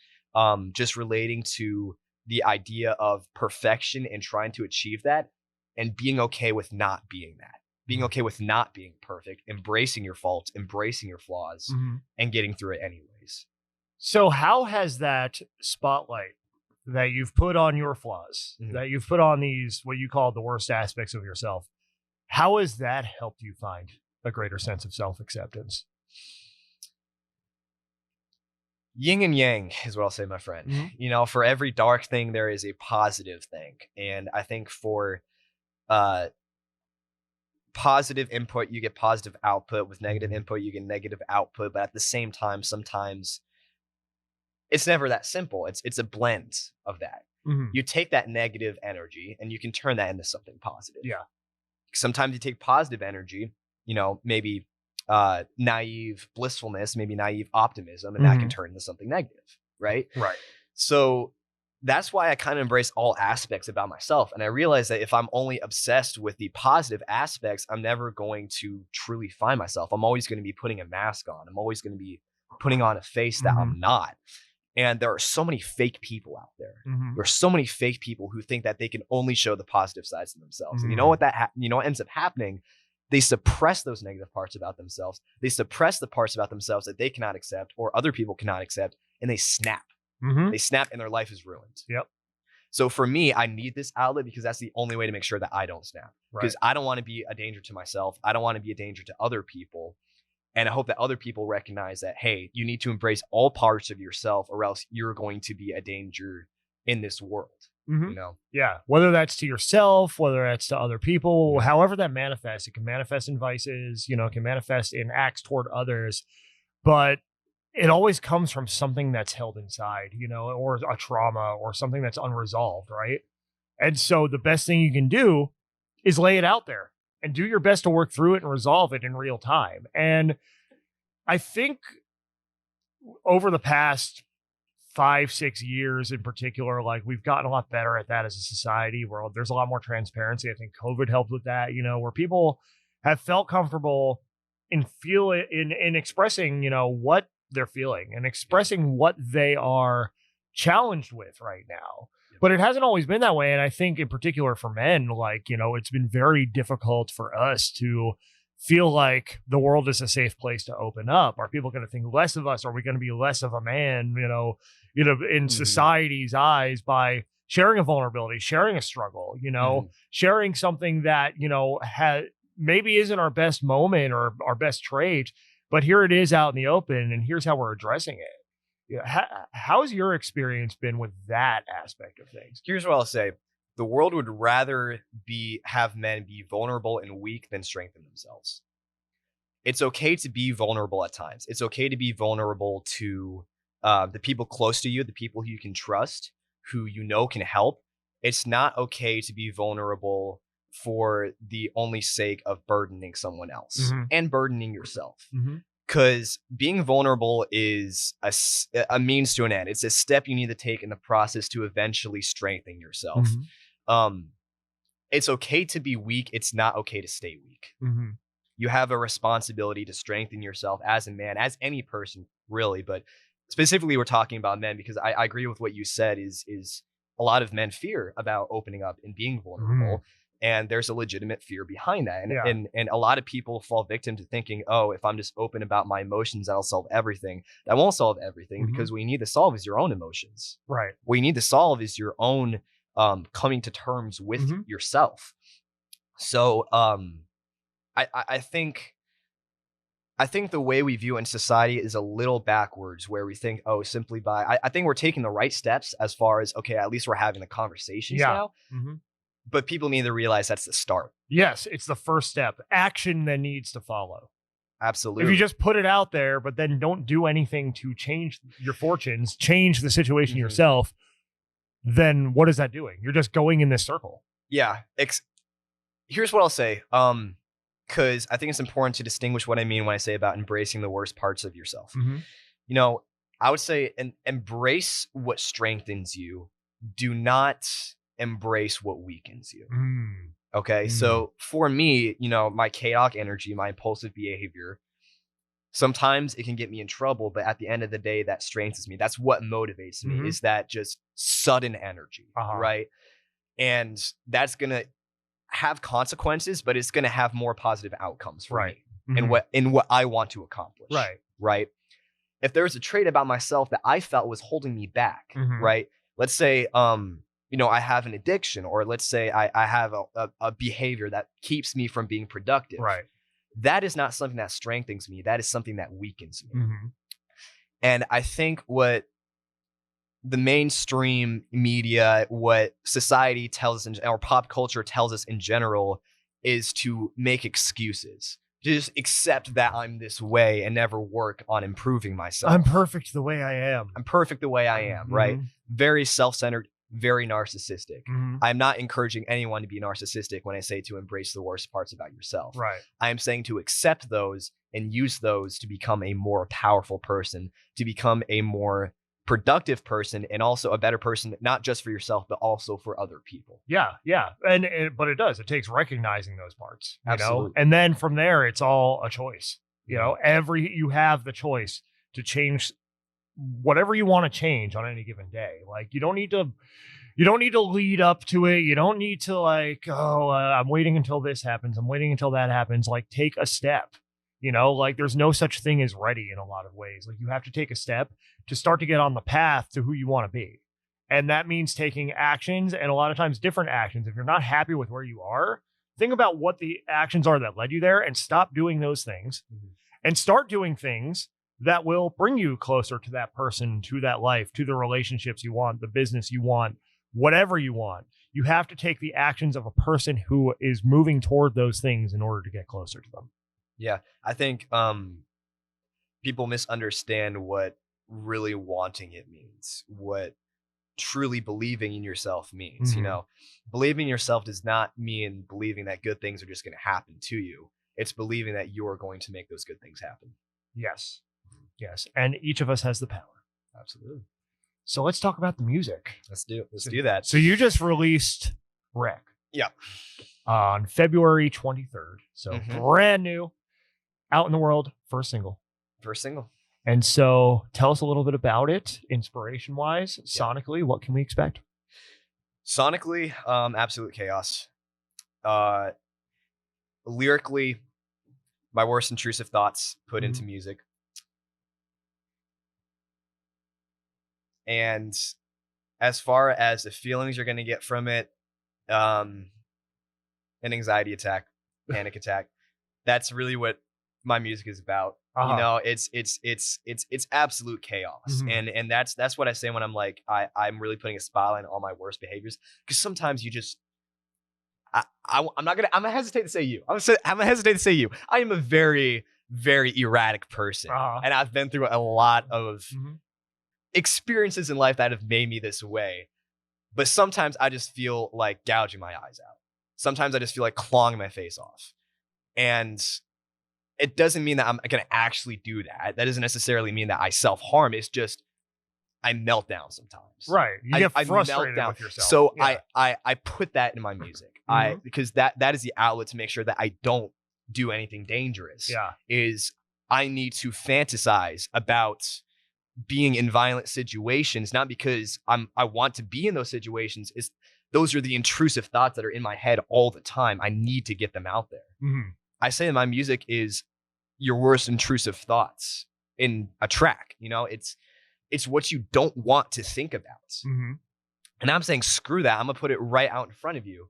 S2: Just relating to the idea of perfection and trying to achieve that and being okay with not being that, being okay with not being perfect, embracing your faults, embracing your flaws, and getting through it anyways.
S1: So how has that spotlight that you've put on your flaws, that you've put on these, what you call the worst aspects of yourself, how has that helped you find a greater sense of self-acceptance?
S2: Yin and yang is what I'll say, my friend. For every dark thing, there is a positive thing. And I think for positive input, you get positive output. With negative input, you get negative output. But at the same time, sometimes it's never that simple. It's a blend of that. You take that negative energy and you can turn that into something positive.
S1: Yeah.
S2: Sometimes you take positive energy, maybe naive blissfulness, maybe naive optimism, and that can turn into something negative, right?
S1: Right.
S2: So that's why I kind of embrace all aspects about myself. And I realize that if I'm only obsessed with the positive aspects, I'm never going to truly find myself. I'm always going to be putting a mask on. I'm always going to be putting on a face that I'm not. And there are so many fake people out there. There are so many fake people who think that they can only show the positive sides of themselves. And you know what what ends up happening? They suppress those negative parts about themselves. They suppress the parts about themselves that they cannot accept or other people cannot accept, and they snap. They snap and their life is ruined.
S1: Yep.
S2: So for me, I need this outlet because that's the only way to make sure that I don't snap. Because I don't want to be a danger to myself. I don't want to be a danger to other people. And I hope that other people recognize that, hey, you need to embrace all parts of yourself or else you're going to be a danger in this world.
S1: Yeah. Whether that's to yourself, whether that's to other people, however that manifests, it can manifest in vices, it can manifest in acts toward others, but it always comes from something that's held inside, or a trauma or something that's unresolved. Right. And so the best thing you can do is lay it out there and do your best to work through it and resolve it in real time. And I think over the past 5-6 years in particular, we've gotten a lot better at that as a society where there's a lot more transparency. I think COVID helped with that, where people have felt comfortable in expressing, what they're feeling and expressing what they are challenged with right now. But it hasn't always been that way. And I think in particular for men, it's been very difficult for us to feel like the world is a safe place to open up. Are people going to think less of us? Are we going to be less of a man, in society's eyes by sharing a vulnerability, sharing a struggle, sharing something that, maybe isn't our best moment or our best trait, but here it is out in the open and here's how we're addressing it. How's your experience been with that aspect of things?
S2: Here's what I'll say. The world would rather have men be vulnerable and weak than strengthen themselves. It's okay to be vulnerable at times. It's okay to be vulnerable to the people close to you, the people who you can trust, who can help. It's not okay to be vulnerable for the only sake of burdening someone else and burdening yourself. Because being vulnerable is a means to an end. It's a step you need to take in the process to eventually strengthen yourself. It's okay to be weak. It's not okay to stay weak. You have a responsibility to strengthen yourself as a man, as any person, really. But specifically, we're talking about men because I agree with what you said is a lot of men fear about opening up and being vulnerable. And there's a legitimate fear behind that. And a lot of people fall victim to thinking, oh, if I'm just open about my emotions, that'll solve everything. That won't solve everything because what you need to solve is your own emotions. Right. What you need to solve is your own coming to terms with yourself. So I think the way we view in society is a little backwards where we think, oh, simply by, I think we're taking the right steps as far as, okay, at least we're having a conversation now. But people need to realize that's the start.
S1: Yes, it's the first step. Action then needs to follow.
S2: Absolutely.
S1: If you just put it out there, but then don't do anything to change your fortunes, change the situation yourself, then what is that doing? You're just going in this circle.
S2: Yeah. Here's what I'll say. Because I think it's important to distinguish what I mean when I say about embracing the worst parts of yourself. You know, I would say embrace what strengthens you. Do not embrace what weakens you. Okay. So for me, you know, my chaotic energy, my impulsive behavior, sometimes it can get me in trouble, but at the end of the day, that strengthens me. That's what motivates me, is that just sudden energy, right? And that's going to have consequences, but it's going to have more positive outcomes for me in what I want to accomplish. Right. If there's a trait about myself that I felt was holding me back, right? Let's say, you know, I have an addiction, or let's say I have a behavior that keeps me from being productive. That is not something that strengthens me. That is something that weakens me. And I think what the mainstream media, what society tells us, or pop culture tells us in general, is to make excuses. Just accept that I'm this way and never work on improving myself.
S1: I'm perfect the way I am.
S2: I'm perfect the way I am, right? Very self-centered, very narcissistic. I'm not encouraging anyone to be narcissistic when I say to embrace the worst parts about yourself. I am saying to accept those and use those to become a more powerful person, to become a more productive person, and also a better person, not just for yourself, but also for other people.
S1: Yeah. But it does. It takes recognizing those parts. You
S2: Absolutely.
S1: know? And then from there, it's all a choice. You know, you have the choice to change whatever you want to change on any given day. Like, you don't need to lead up to it. You don't need to I'm waiting until this happens. I'm waiting until that happens. Like, take a step. You know, like, there's no such thing as ready in a lot of ways. Like, you have to take a step to start to get on the path to who you want to be. And that means taking actions, and a lot of times different actions. If you're not happy with where you are, think about what the actions are that led you there, and stop doing those things and start doing things that will bring you closer to that person, to that life, to the relationships you want, the business you want, whatever you want. You have to take the actions of a person who is moving toward those things in order to get closer to them.
S2: Yeah, I think people misunderstand what really wanting it means, what truly believing in yourself means. You know, believing in yourself does not mean believing that good things are just going to happen to you. It's believing that you're going to make those good things happen.
S1: Yes. And each of us has the power.
S2: Absolutely.
S1: So let's talk about the music.
S2: Let's do that.
S1: So you just released Wreck.
S2: Yeah.
S1: On February 23rd. So brand new, out in the world, first single. And so tell us a little bit about it, inspiration-wise, sonically. What can we expect?
S2: Sonically, absolute chaos. Lyrically, my worst intrusive thoughts put into music. And as far as the feelings you're going to get from it, an anxiety attack, panic attack. That's really what my music is about. You know, it's absolute chaos. And that's what I say when I'm like, I'm really putting a spotlight on all my worst behaviors. Because sometimes you just, I'm gonna hesitate to say you. I'm gonna hesitate to say you. I am a very, very erratic person. And I've been through a lot of experiences in life that have made me this way. But sometimes I just feel like gouging my eyes out. Sometimes I just feel like clawing my face off. And it doesn't mean that I'm going to actually do that. That doesn't necessarily mean that I self-harm. It's just I melt down sometimes.
S1: Right. You get frustrated with yourself.
S2: So I put that in my music. Because that is the outlet to make sure that I don't do anything dangerous. Is I need to fantasize about being in violent situations, not because I want to be in those situations. Those are the intrusive thoughts that are in my head all the time. I need to get them out there. I say that my music is your worst intrusive thoughts in a track. You know, it's what you don't want to think about. And I'm saying, screw that. I'm gonna put it right out in front of you,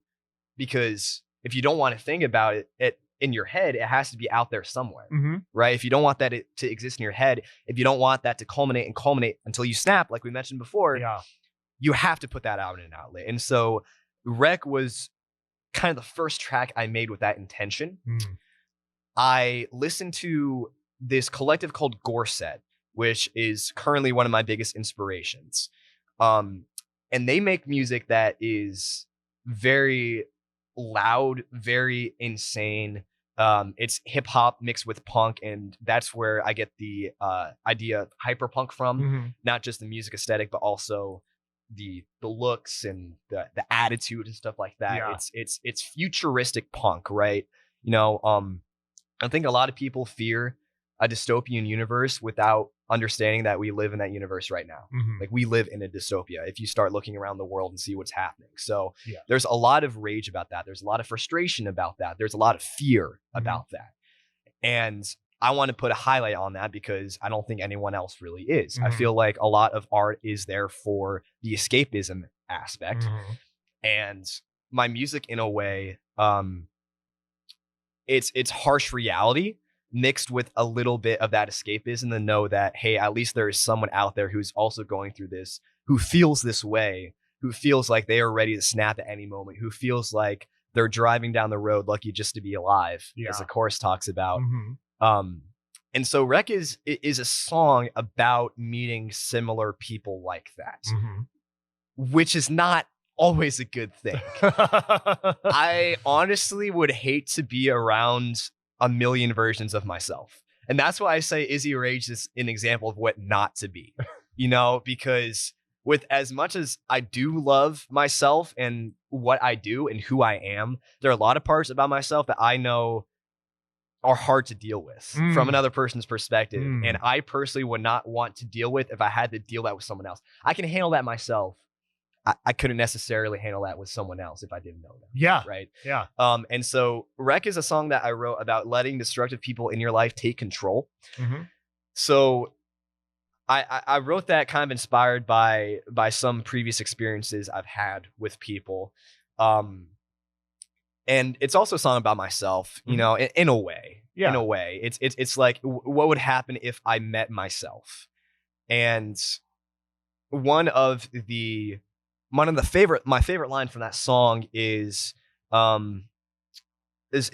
S2: because if you don't want to think about it in your head, it has to be out there somewhere, right? If you don't want that to exist in your head, if you don't want that to culminate until you snap, like we mentioned before, you have to put that out in an outlet. And so Rec was kind of the first track I made with that intention.
S1: Mm.
S2: I listened to this collective called Gorset, which is currently one of my biggest inspirations. And they make music that is very loud, very insane. It's hip hop mixed with punk, and that's where I get the idea of hyperpunk from.
S1: Mm-hmm.
S2: Not just the music aesthetic, but also the looks and the attitude and stuff like that.
S1: Yeah.
S2: It's futuristic punk, right? You know, I think a lot of people fear a dystopian universe without understanding that we live in that universe right now.
S1: Mm-hmm.
S2: Like, we live in a dystopia if you start looking around the world and see what's happening. So
S1: Yeah.
S2: there's a lot of rage about that. There's a lot of frustration about that. There's a lot of fear about that. And I want to put a highlight on that because I don't think anyone else really is. I feel like a lot of art is there for the escapism aspect. And my music, in a way, it's harsh reality mixed with a little bit of that escapism, to know that, hey, at least there is someone out there who's also going through this, who feels this way, who feels like they are ready to snap at any moment, who feels like they're driving down the road lucky just to be alive, as the chorus talks about. And so Wreck is a song about meeting similar people like that, which is not always a good thing. I honestly would hate to be around a million versions of myself. And that's why I say Izzy Rage is an example of what not to be, you know, because with as much as I do love myself and what I do and who I am, there are a lot of parts about myself that I know are hard to deal with from another person's perspective. And I personally would not want to deal with if I had to deal that with someone else. I can handle that myself. I couldn't necessarily handle that with someone else if I didn't know them.
S1: Yeah.
S2: Right.
S1: Yeah.
S2: And so Wreck is a song that I wrote about letting destructive people in your life take control. So I wrote that kind of inspired by some previous experiences I've had with people. And it's also a song about myself, you know, in a way.
S1: Yeah.
S2: In a way. It's like, what would happen if I met myself? And my favorite line from that song is in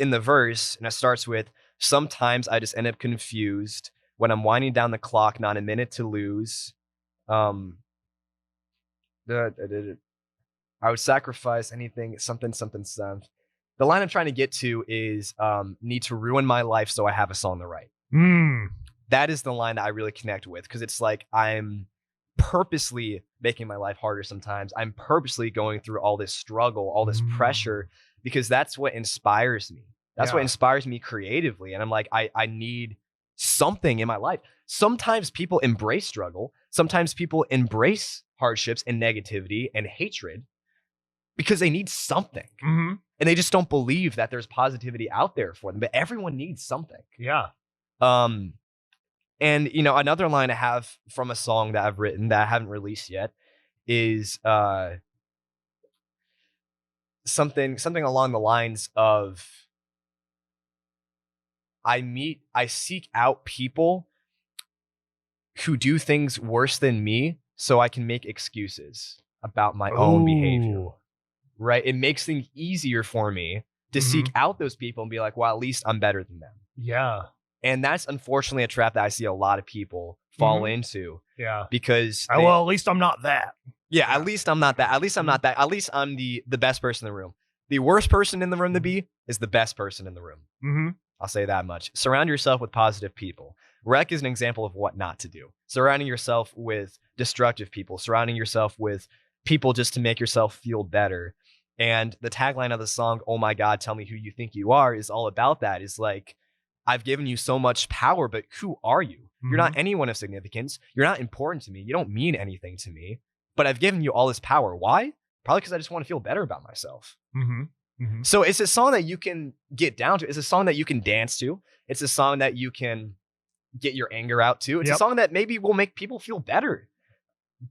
S2: the verse, and it starts with, sometimes I just end up confused when I'm winding down the clock, not a minute to lose. I would sacrifice anything, something. The line I'm trying to get to is need to ruin my life so I have a song to write. That is the line that I really connect with, because it's like I'm purposely making my life harder sometimes. I'm purposely going through all this struggle, all this pressure, because that's what inspires me. That's what inspires me creatively. And I'm like, I need something in my life. Sometimes people embrace struggle. Sometimes people embrace hardships and negativity and hatred because they need something. And they just don't believe that there's positivity out there for them. But everyone needs something.
S1: Yeah.
S2: And, you know, another line I have from a song that I've written that I haven't released yet is something along the lines of, I seek out people who do things worse than me so I can make excuses about my own behavior. Right? It makes things easier for me to seek out those people and be like, well, at least I'm better than them.
S1: Yeah.
S2: And that's unfortunately a trap that I see a lot of people fall into.
S1: Yeah.
S2: Because
S1: well, at least I'm not that.
S2: Yeah, at least I'm not that. At least I'm not that. At least I'm the best person in the room. The worst person in the room to be is the best person in the room. I'll say that much. Surround yourself with positive people. Wreck is an example of what not to do. Surrounding yourself with destructive people. Surrounding yourself with people just to make yourself feel better. And the tagline of the song, "Oh my God, tell me who you think you are," is all about that. It's like, I've given you so much power, but who are you? You're not anyone of significance. You're not important to me. You don't mean anything to me. But I've given you all this power. Why? Probably because I just want to feel better about myself. So it's a song that you can get down to. It's a song that you can dance to. It's a song that you can get your anger out to. It's a song that maybe will make people feel better.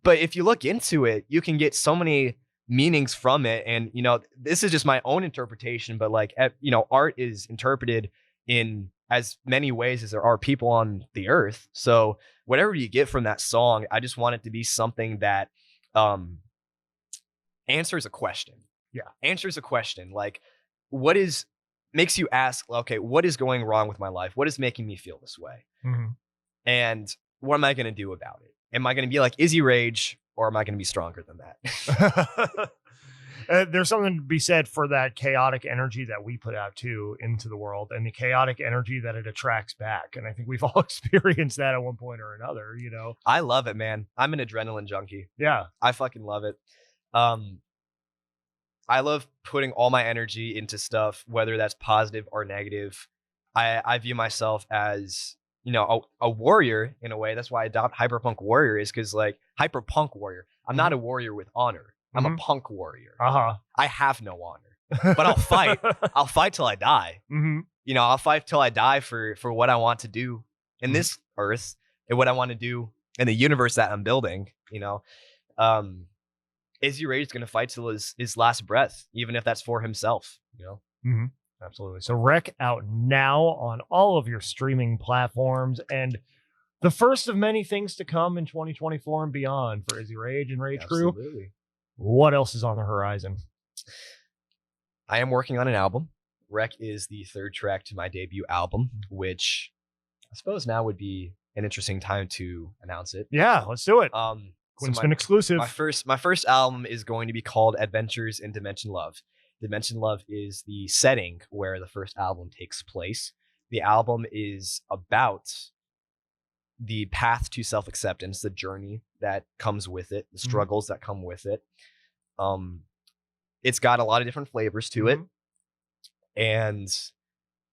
S2: But if you look into it, you can get so many meanings from it. And, you know, this is just my own interpretation, but like, you know, art is interpreted in as many ways as there are people on the earth. So whatever you get from that song, I just want it to be something that answers a question. Answers a question. Like, makes you ask, okay, what is going wrong with my life? What is making me feel this way? And what am I going to do about it? Am I going to be like Izzy Rage, or am I going to be stronger than that?
S1: There's something to be said for that chaotic energy that we put out too into the world, and the chaotic energy that it attracts back. And I think we've all experienced that at one point or another, you know?
S2: I love it, man. I'm an adrenaline junkie.
S1: Yeah.
S2: I fucking love it. I love putting all my energy into stuff, whether that's positive or negative. I view myself as, you know, a warrior in a way. That's why I adopt hyperpunk warrior, is because like hyperpunk warrior, I'm not a warrior with honor. I'm a punk warrior. I have no honor, but I'll fight. I'll fight till I die. You know, I'll fight till I die for what I want to do in this earth and what I want to do in the universe that I'm building. You know, Izzy Rage is going to fight till his last breath, even if that's for himself. You know.
S1: Absolutely. So Rec out now on all of your streaming platforms, and the first of many things to come in 2024 and beyond for Izzy Rage and Rage Crew. What else is on the horizon?
S2: I am working on an album. Rec is the third track to my debut album, which I suppose now would be an interesting time to announce it.
S1: Yeah, let's do it. Quinn Spinn exclusive.
S2: My first album is going to be called Adventures in Dimension Love. Dimension Love is the setting where the first album takes place. The album is about the path to self-acceptance, the journey that comes with it, the struggles that come with it. It's got a lot of different flavors to it. And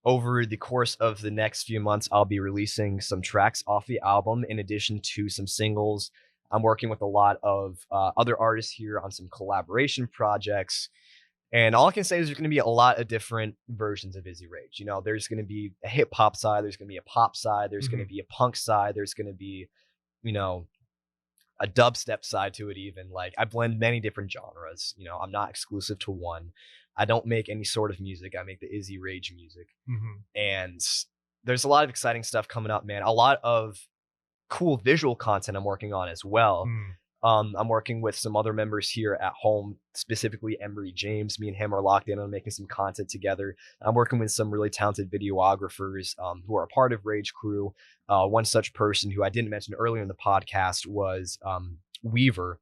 S2: over the course of the next few months, I'll be releasing some tracks off the album in addition to some singles. I'm working with a lot of other artists here on some collaboration projects. And all I can say is there's going to be a lot of different versions of Izzy Rage. You know, there's going to be a hip hop side. There's going to be a pop side. There's going to be a punk side. There's going to be, you know, a dubstep side to it even. Like, I blend many different genres. You know, I'm not exclusive to one. I don't make any sort of music. I make the Izzy Rage music. And there's a lot of exciting stuff coming up, man. A lot of cool visual content I'm working on as well. I'm working with some other members here at home, specifically Emery James. Me and him are locked in on making some content together. I'm working with some really talented videographers who are a part of Rage Crew. One such person who I didn't mention earlier in the podcast was Weaver.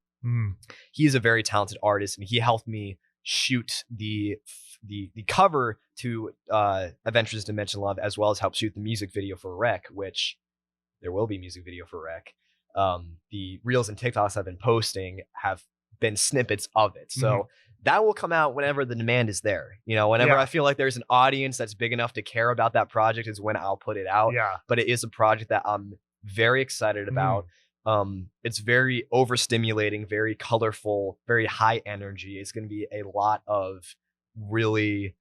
S2: He's a very talented artist, and he helped me shoot the cover to Adventures in Dimension Love, as well as help shoot the music video for Rec, which there will be music video for Rec. The reels and TikToks I've been posting have been snippets of it. So that will come out whenever the demand is there. You know, whenever I feel like there's an audience that's big enough to care about that project is when I'll put it out. But it is a project that I'm very excited about. It's very overstimulating, very colorful, very high energy. It's going to be a lot of really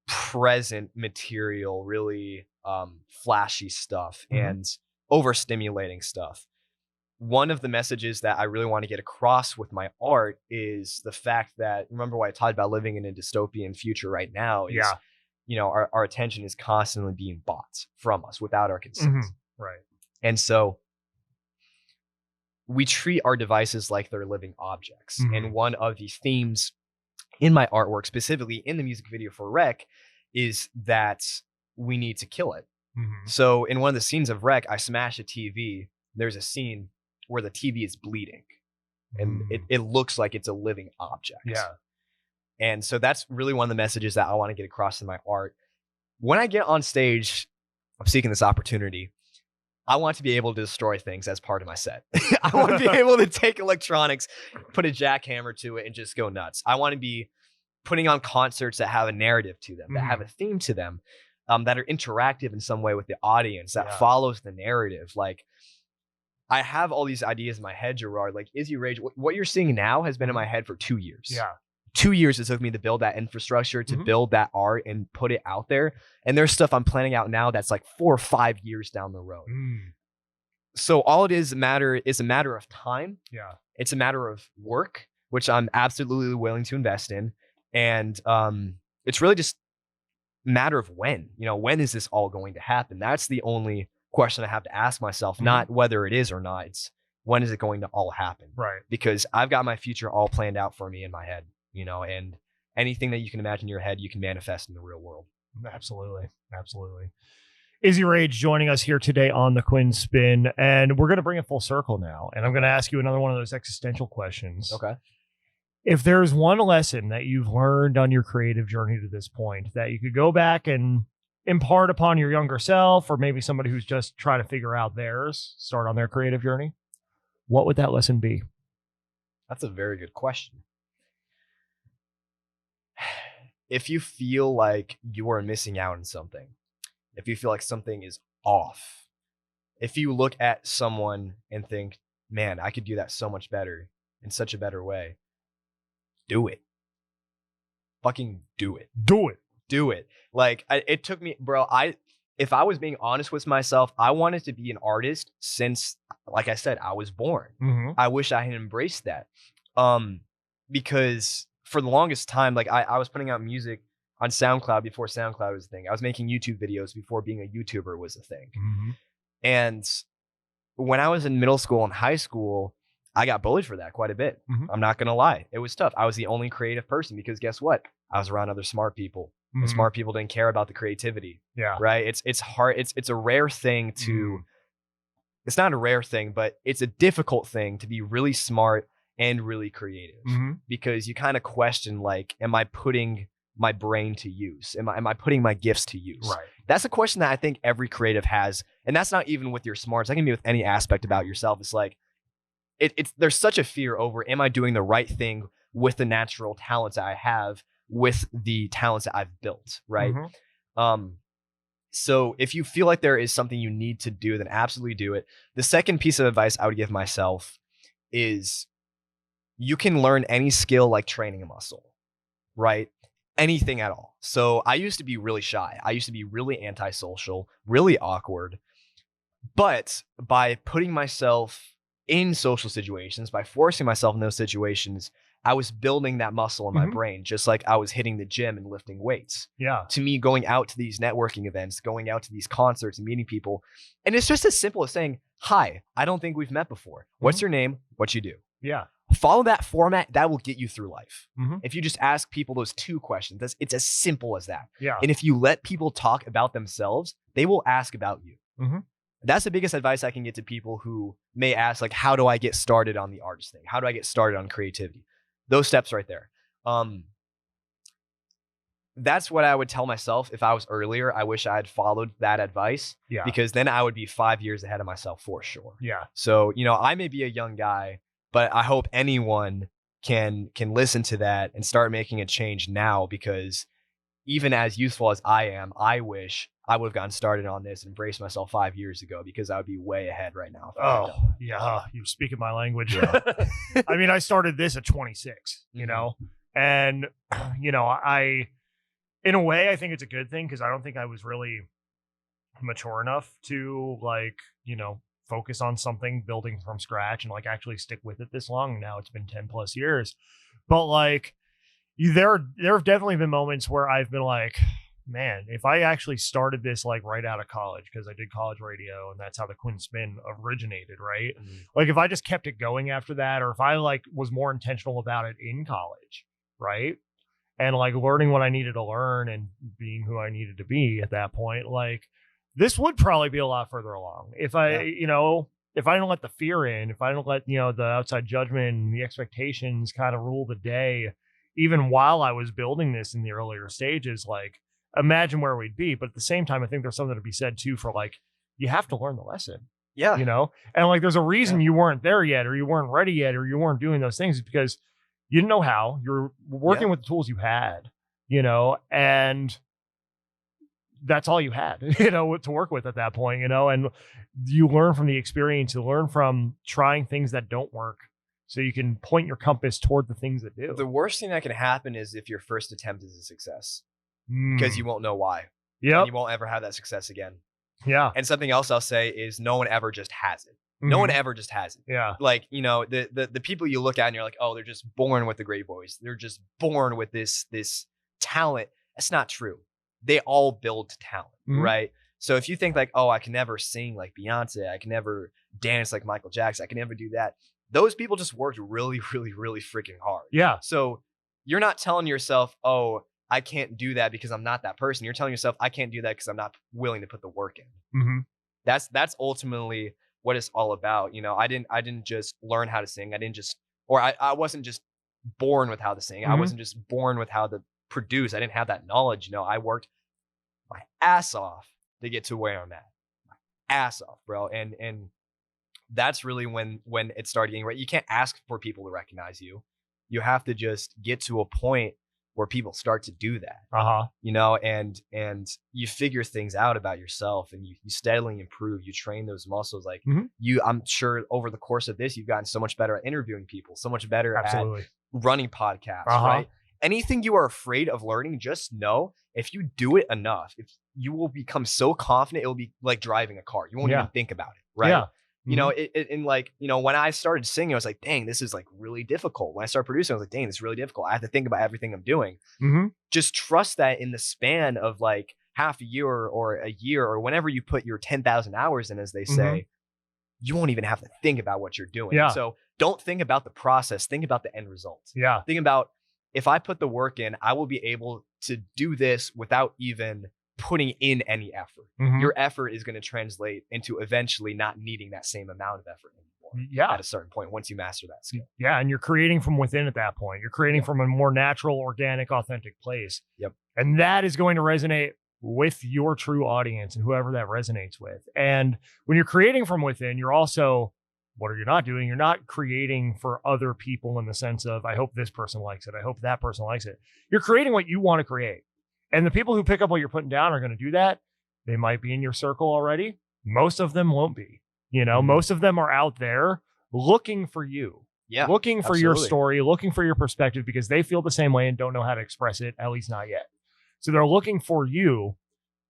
S2: present material, really flashy stuff and overstimulating stuff. One of the messages that I really want to get across with my art is the fact that, remember what I talked about living in a dystopian future right now is, you know, our attention is constantly being bought from us without our consent.
S1: Right.
S2: And so we treat our devices like they're living objects. And one of the themes in my artwork, specifically in the music video for Rec, is that we need to kill it. So in one of the scenes of Rec, I smash a TV. There's a scene where the TV is bleeding and it looks like it's a living object. And so that's really one of the messages that I want to get across in my art. When I get on stage, I'm seeking this opportunity. I want to be able to destroy things as part of my set. I want to be able to take electronics, put a jackhammer to it, and just go nuts. I want to be putting on concerts that have a narrative to them, that have a theme to them, that are interactive in some way with the audience, that follows the narrative. Like, I have all these ideas in my head, Gerard. Like, Izzy Rage, what you're seeing now has been in my head for 2 years. 2 years it took me to build that infrastructure, to build that art and put it out there. And there's stuff I'm planning out now that's like 4 or 5 years down the road. So all it is a matter of time. It's a matter of work, which I'm absolutely willing to invest in. And it's really just a matter of when. You know, when is this all going to happen? That's the only question I have to ask myself, not whether it is or not. It's when is it going to all happen? Because I've got my future all planned out for me in my head, you know, and anything that you can imagine in your head, you can manifest in the real world.
S1: Absolutely. Absolutely. Izzy Rage joining us here today on the Quinn Spinn, and we're going to bring it full circle now. And I'm going to ask you another one of those existential questions.
S2: Okay.
S1: If there's one lesson that you've learned on your creative journey to this point that you could go back and impart upon your younger self, or maybe somebody who's just trying to figure out theirs, start on their creative journey, what would that lesson be?
S2: That's a very good question. If you feel like you are missing out on something, if you feel like something is off, if you look at someone and think, man, I could do that so much better in such a better way, do it. Fucking do it.
S1: Do it.
S2: Do it. Like, it took me, bro, if I was being honest with myself, I wanted to be an artist since, like I said, I was born.
S1: Mm-hmm.
S2: I wish I had embraced that. Because for the longest time, like I was putting out music on SoundCloud before SoundCloud was a thing. I was making YouTube videos before being a YouTuber was a thing.
S1: Mm-hmm.
S2: And when I was in middle school and high school, I got bullied for that quite a bit.
S1: Mm-hmm.
S2: I'm not going to lie. It was tough. I was the only creative person because guess what? I was around other smart people.
S1: Mm-hmm.
S2: And smart people didn't care about the creativity.
S1: Yeah.
S2: Right. It's hard. It's a rare thing to, it's not a rare thing, but it's a difficult thing to be really smart and really creative, because you kind of question, like, am I putting my brain to use? Am I putting my gifts to use?
S1: Right.
S2: That's a question that I think every creative has. And that's not even with your smarts. That can be with any aspect about yourself. It's like, there's such a fear over, am I doing the right thing with the natural talents that I have, with the talents that I've built, right? So if you feel like there is something you need to do, then absolutely do it. The second piece of advice I would give myself is, you can learn any skill like training a muscle, right? Anything at all. So I used to be really shy. I used to be really antisocial, really awkward. But by putting myself in social situations, by forcing myself in those situations, I was building that muscle in my brain, just like I was hitting the gym and lifting weights.
S1: Yeah.
S2: To me, going out to these networking events, going out to these concerts and meeting people. And it's just as simple as saying, hi, I don't think we've met before. What's your name? What you do?
S1: Yeah.
S2: Follow that format. That will get you through life. If you just ask people those two questions, it's as simple as that.
S1: Yeah.
S2: And if you let people talk about themselves, they will ask about you. That's the biggest advice I can get to people who may ask, like, how do I get started on the artist thing? How do I get started on creativity? Those steps right there. That's what I would tell myself if I was earlier. I wish I had followed that advice, because then I would be 5 years ahead of myself for sure.
S1: Yeah.
S2: So, I may be a young guy, but I hope anyone can listen to that and start making a change now, because even as useful as I am, I wish I would have gotten started on this and embraced myself 5 years ago, because I would be way ahead right now.
S1: Oh, yeah. You're speaking my language. Yeah. I mean, I started this at 26, and, in a way, I think it's a good thing, because I don't think I was really mature enough to, like, focus on something, building from scratch, and like actually stick with it this long. Now it's been 10 plus years, but like, there have definitely been moments where I've been like, man, if I actually started this like right out of college, because I did college radio and that's how the Quinn Spinn originated, right? Like, if I just kept it going after that, or if I like was more intentional about it in college, right? And like learning what I needed to learn and being who I needed to be at that point, like, this would probably be a lot further along if I, if I didn't let the fear in, if I didn't let, the outside judgment and the expectations kind of rule the day, even while I was building this in the earlier stages, like, imagine where we'd be. But at the same time, I think there's something to be said too for like, you have to learn the lesson.
S2: Yeah.
S1: And like, there's a reason you weren't there yet, or you weren't ready yet, or you weren't doing those things, because you didn't know how. You're working with the tools you had, and that's all you had, to work with at that point, and you learn from the experience, you learn from trying things that don't work, so you can point your compass toward the things that do.
S2: The worst thing that can happen is if your first attempt is a success, because you won't know why.
S1: Yeah.
S2: You won't ever have that success again.
S1: Yeah.
S2: And something else I'll say is, no one ever just has it. No one ever just has it.
S1: Yeah.
S2: Like, the people you look at and you're like, oh, they're just born with the great voice. They're just born with this talent. That's not true. They all build talent, right? So if you think like, oh, I can never sing like Beyonce, I can never dance like Michael Jackson, I can never do that. Those people just worked really, really, really freaking hard.
S1: Yeah.
S2: So you're not telling yourself, oh, I can't do that because I'm not that person. You're telling yourself, I can't do that because I'm not willing to put the work in.
S1: Mm-hmm.
S2: That's ultimately what it's all about. You know, I didn't just learn how to sing. I wasn't just born with how to sing.
S1: Mm-hmm.
S2: I wasn't just born with how to produce. I didn't have that knowledge. You know, I worked my ass off to get to where I'm at. My ass off, bro. And that's really when it started getting right. You can't ask for people to recognize you. You have to just get to a point where people start to do that. You know, and you figure things out about yourself, and you steadily improve. You train those muscles. Like I'm sure over the course of this, you've gotten so much better at interviewing people, so much better at running podcasts, right? Anything you are afraid of learning, just know if you do it enough, if you will become so confident, it'll be like driving a car. You won't even think about it, right?
S1: Yeah.
S2: You know, and like, you know, when I started singing, I was like, dang, this is like really difficult. When I started producing, I was like, dang, this is really difficult. I have to think about everything I'm doing. Just trust that in the span of like half a year or a year, or whenever you put your 10,000 hours in, as they say, you won't even have to think about what you're doing. So don't think about the process. Think about the end result. Think about, if I put the work in, I will be able to do this without even putting in any effort. Your effort is going to translate into eventually not needing that same amount of effort anymore. At a certain point, once you master that skill.
S1: And you're creating from within at that point. You're creating from a more natural, organic, authentic place. And that is going to resonate with your true audience and whoever that resonates with. And when you're creating from within, you're also, what are you not doing? You're not creating for other people in the sense of, I hope this person likes it. I hope that person likes it. You're creating what you want to create. And the people who pick up what you're putting down are going to do that. They might be in your circle already. Most of them won't be. You know, most of them are out there looking for you. Looking for your story, looking for your perspective, because they feel the same way and don't know how to express it, at least not yet. So they're looking for you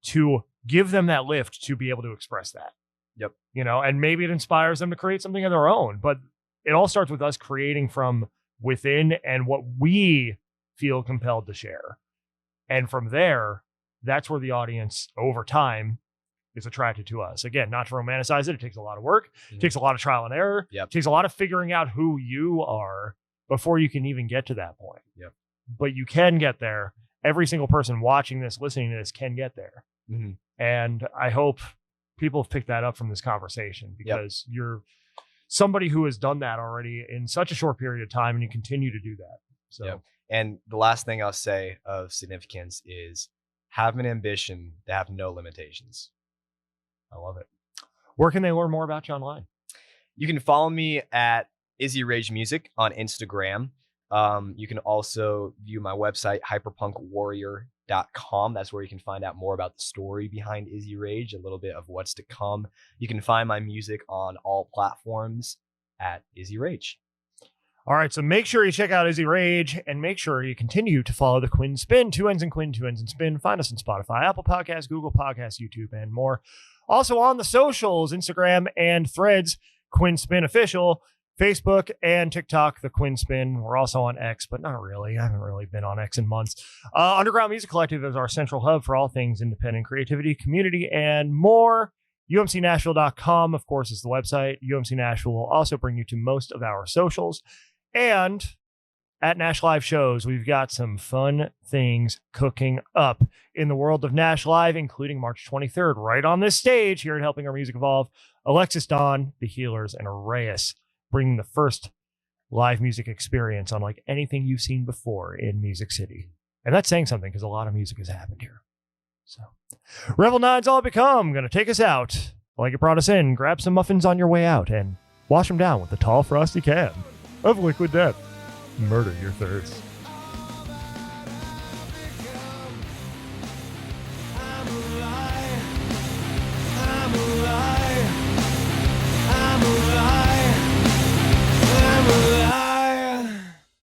S1: to give them that lift to be able to express that. You know, and maybe it inspires them to create something of their own. But it all starts with us creating from within and what we feel compelled to share. And from there, that's where the audience over time is attracted to us. Again, not to romanticize it. It takes a lot of work. It takes a lot of trial and error. It takes a lot of figuring out who you are before you can even get to that point. But you can get there. Every single person watching this, listening to this can get there. And I hope people have picked that up from this conversation, because you're somebody who has done that already in such a short period of time, and you continue to do that. So.
S2: And the last thing I'll say of significance is have an ambition to have no limitations.
S1: I love it. Where can they learn more about you online?
S2: You can follow me at Izzy Rage Music on Instagram. You can also view my website, hyperpunkwarrior.com. That's where you can find out more about the story behind Izzy Rage, a little bit of what's to come. You can find my music on all platforms at Izzy Rage.
S1: All right, so make sure you check out Izzy Rage, and make sure you continue to follow the Quinn Spinn, 2 N's in Quinn, 2 N's in Spin. Find us on Spotify, Apple Podcasts, Google Podcasts, YouTube, and more. Also on the socials, Instagram and Threads, Quinn Spinn Official, Facebook and TikTok, the Quinn Spinn. We're also on X, but not really. I haven't really been on X in months. Underground Music Collective is our central hub for all things independent creativity, community, and more. UMCNashville.com, of course, is the website. UMC Nashville will also bring you to most of our socials. And at Nash Live shows, we've got some fun things cooking up in the world of Nash Live, including March 23rd, right on this stage here at Helping Our Music Evolve. Alexis Dawn, The Healers, and Arrayus bringing the first live music experience unlike anything you've seen before in Music City. And that's saying something, because a lot of music has happened here. So, Revel 9's all become going to take us out like it brought us in. Grab some muffins on your way out and wash them down with the tall, frosty can of liquid death. Murder your thirst.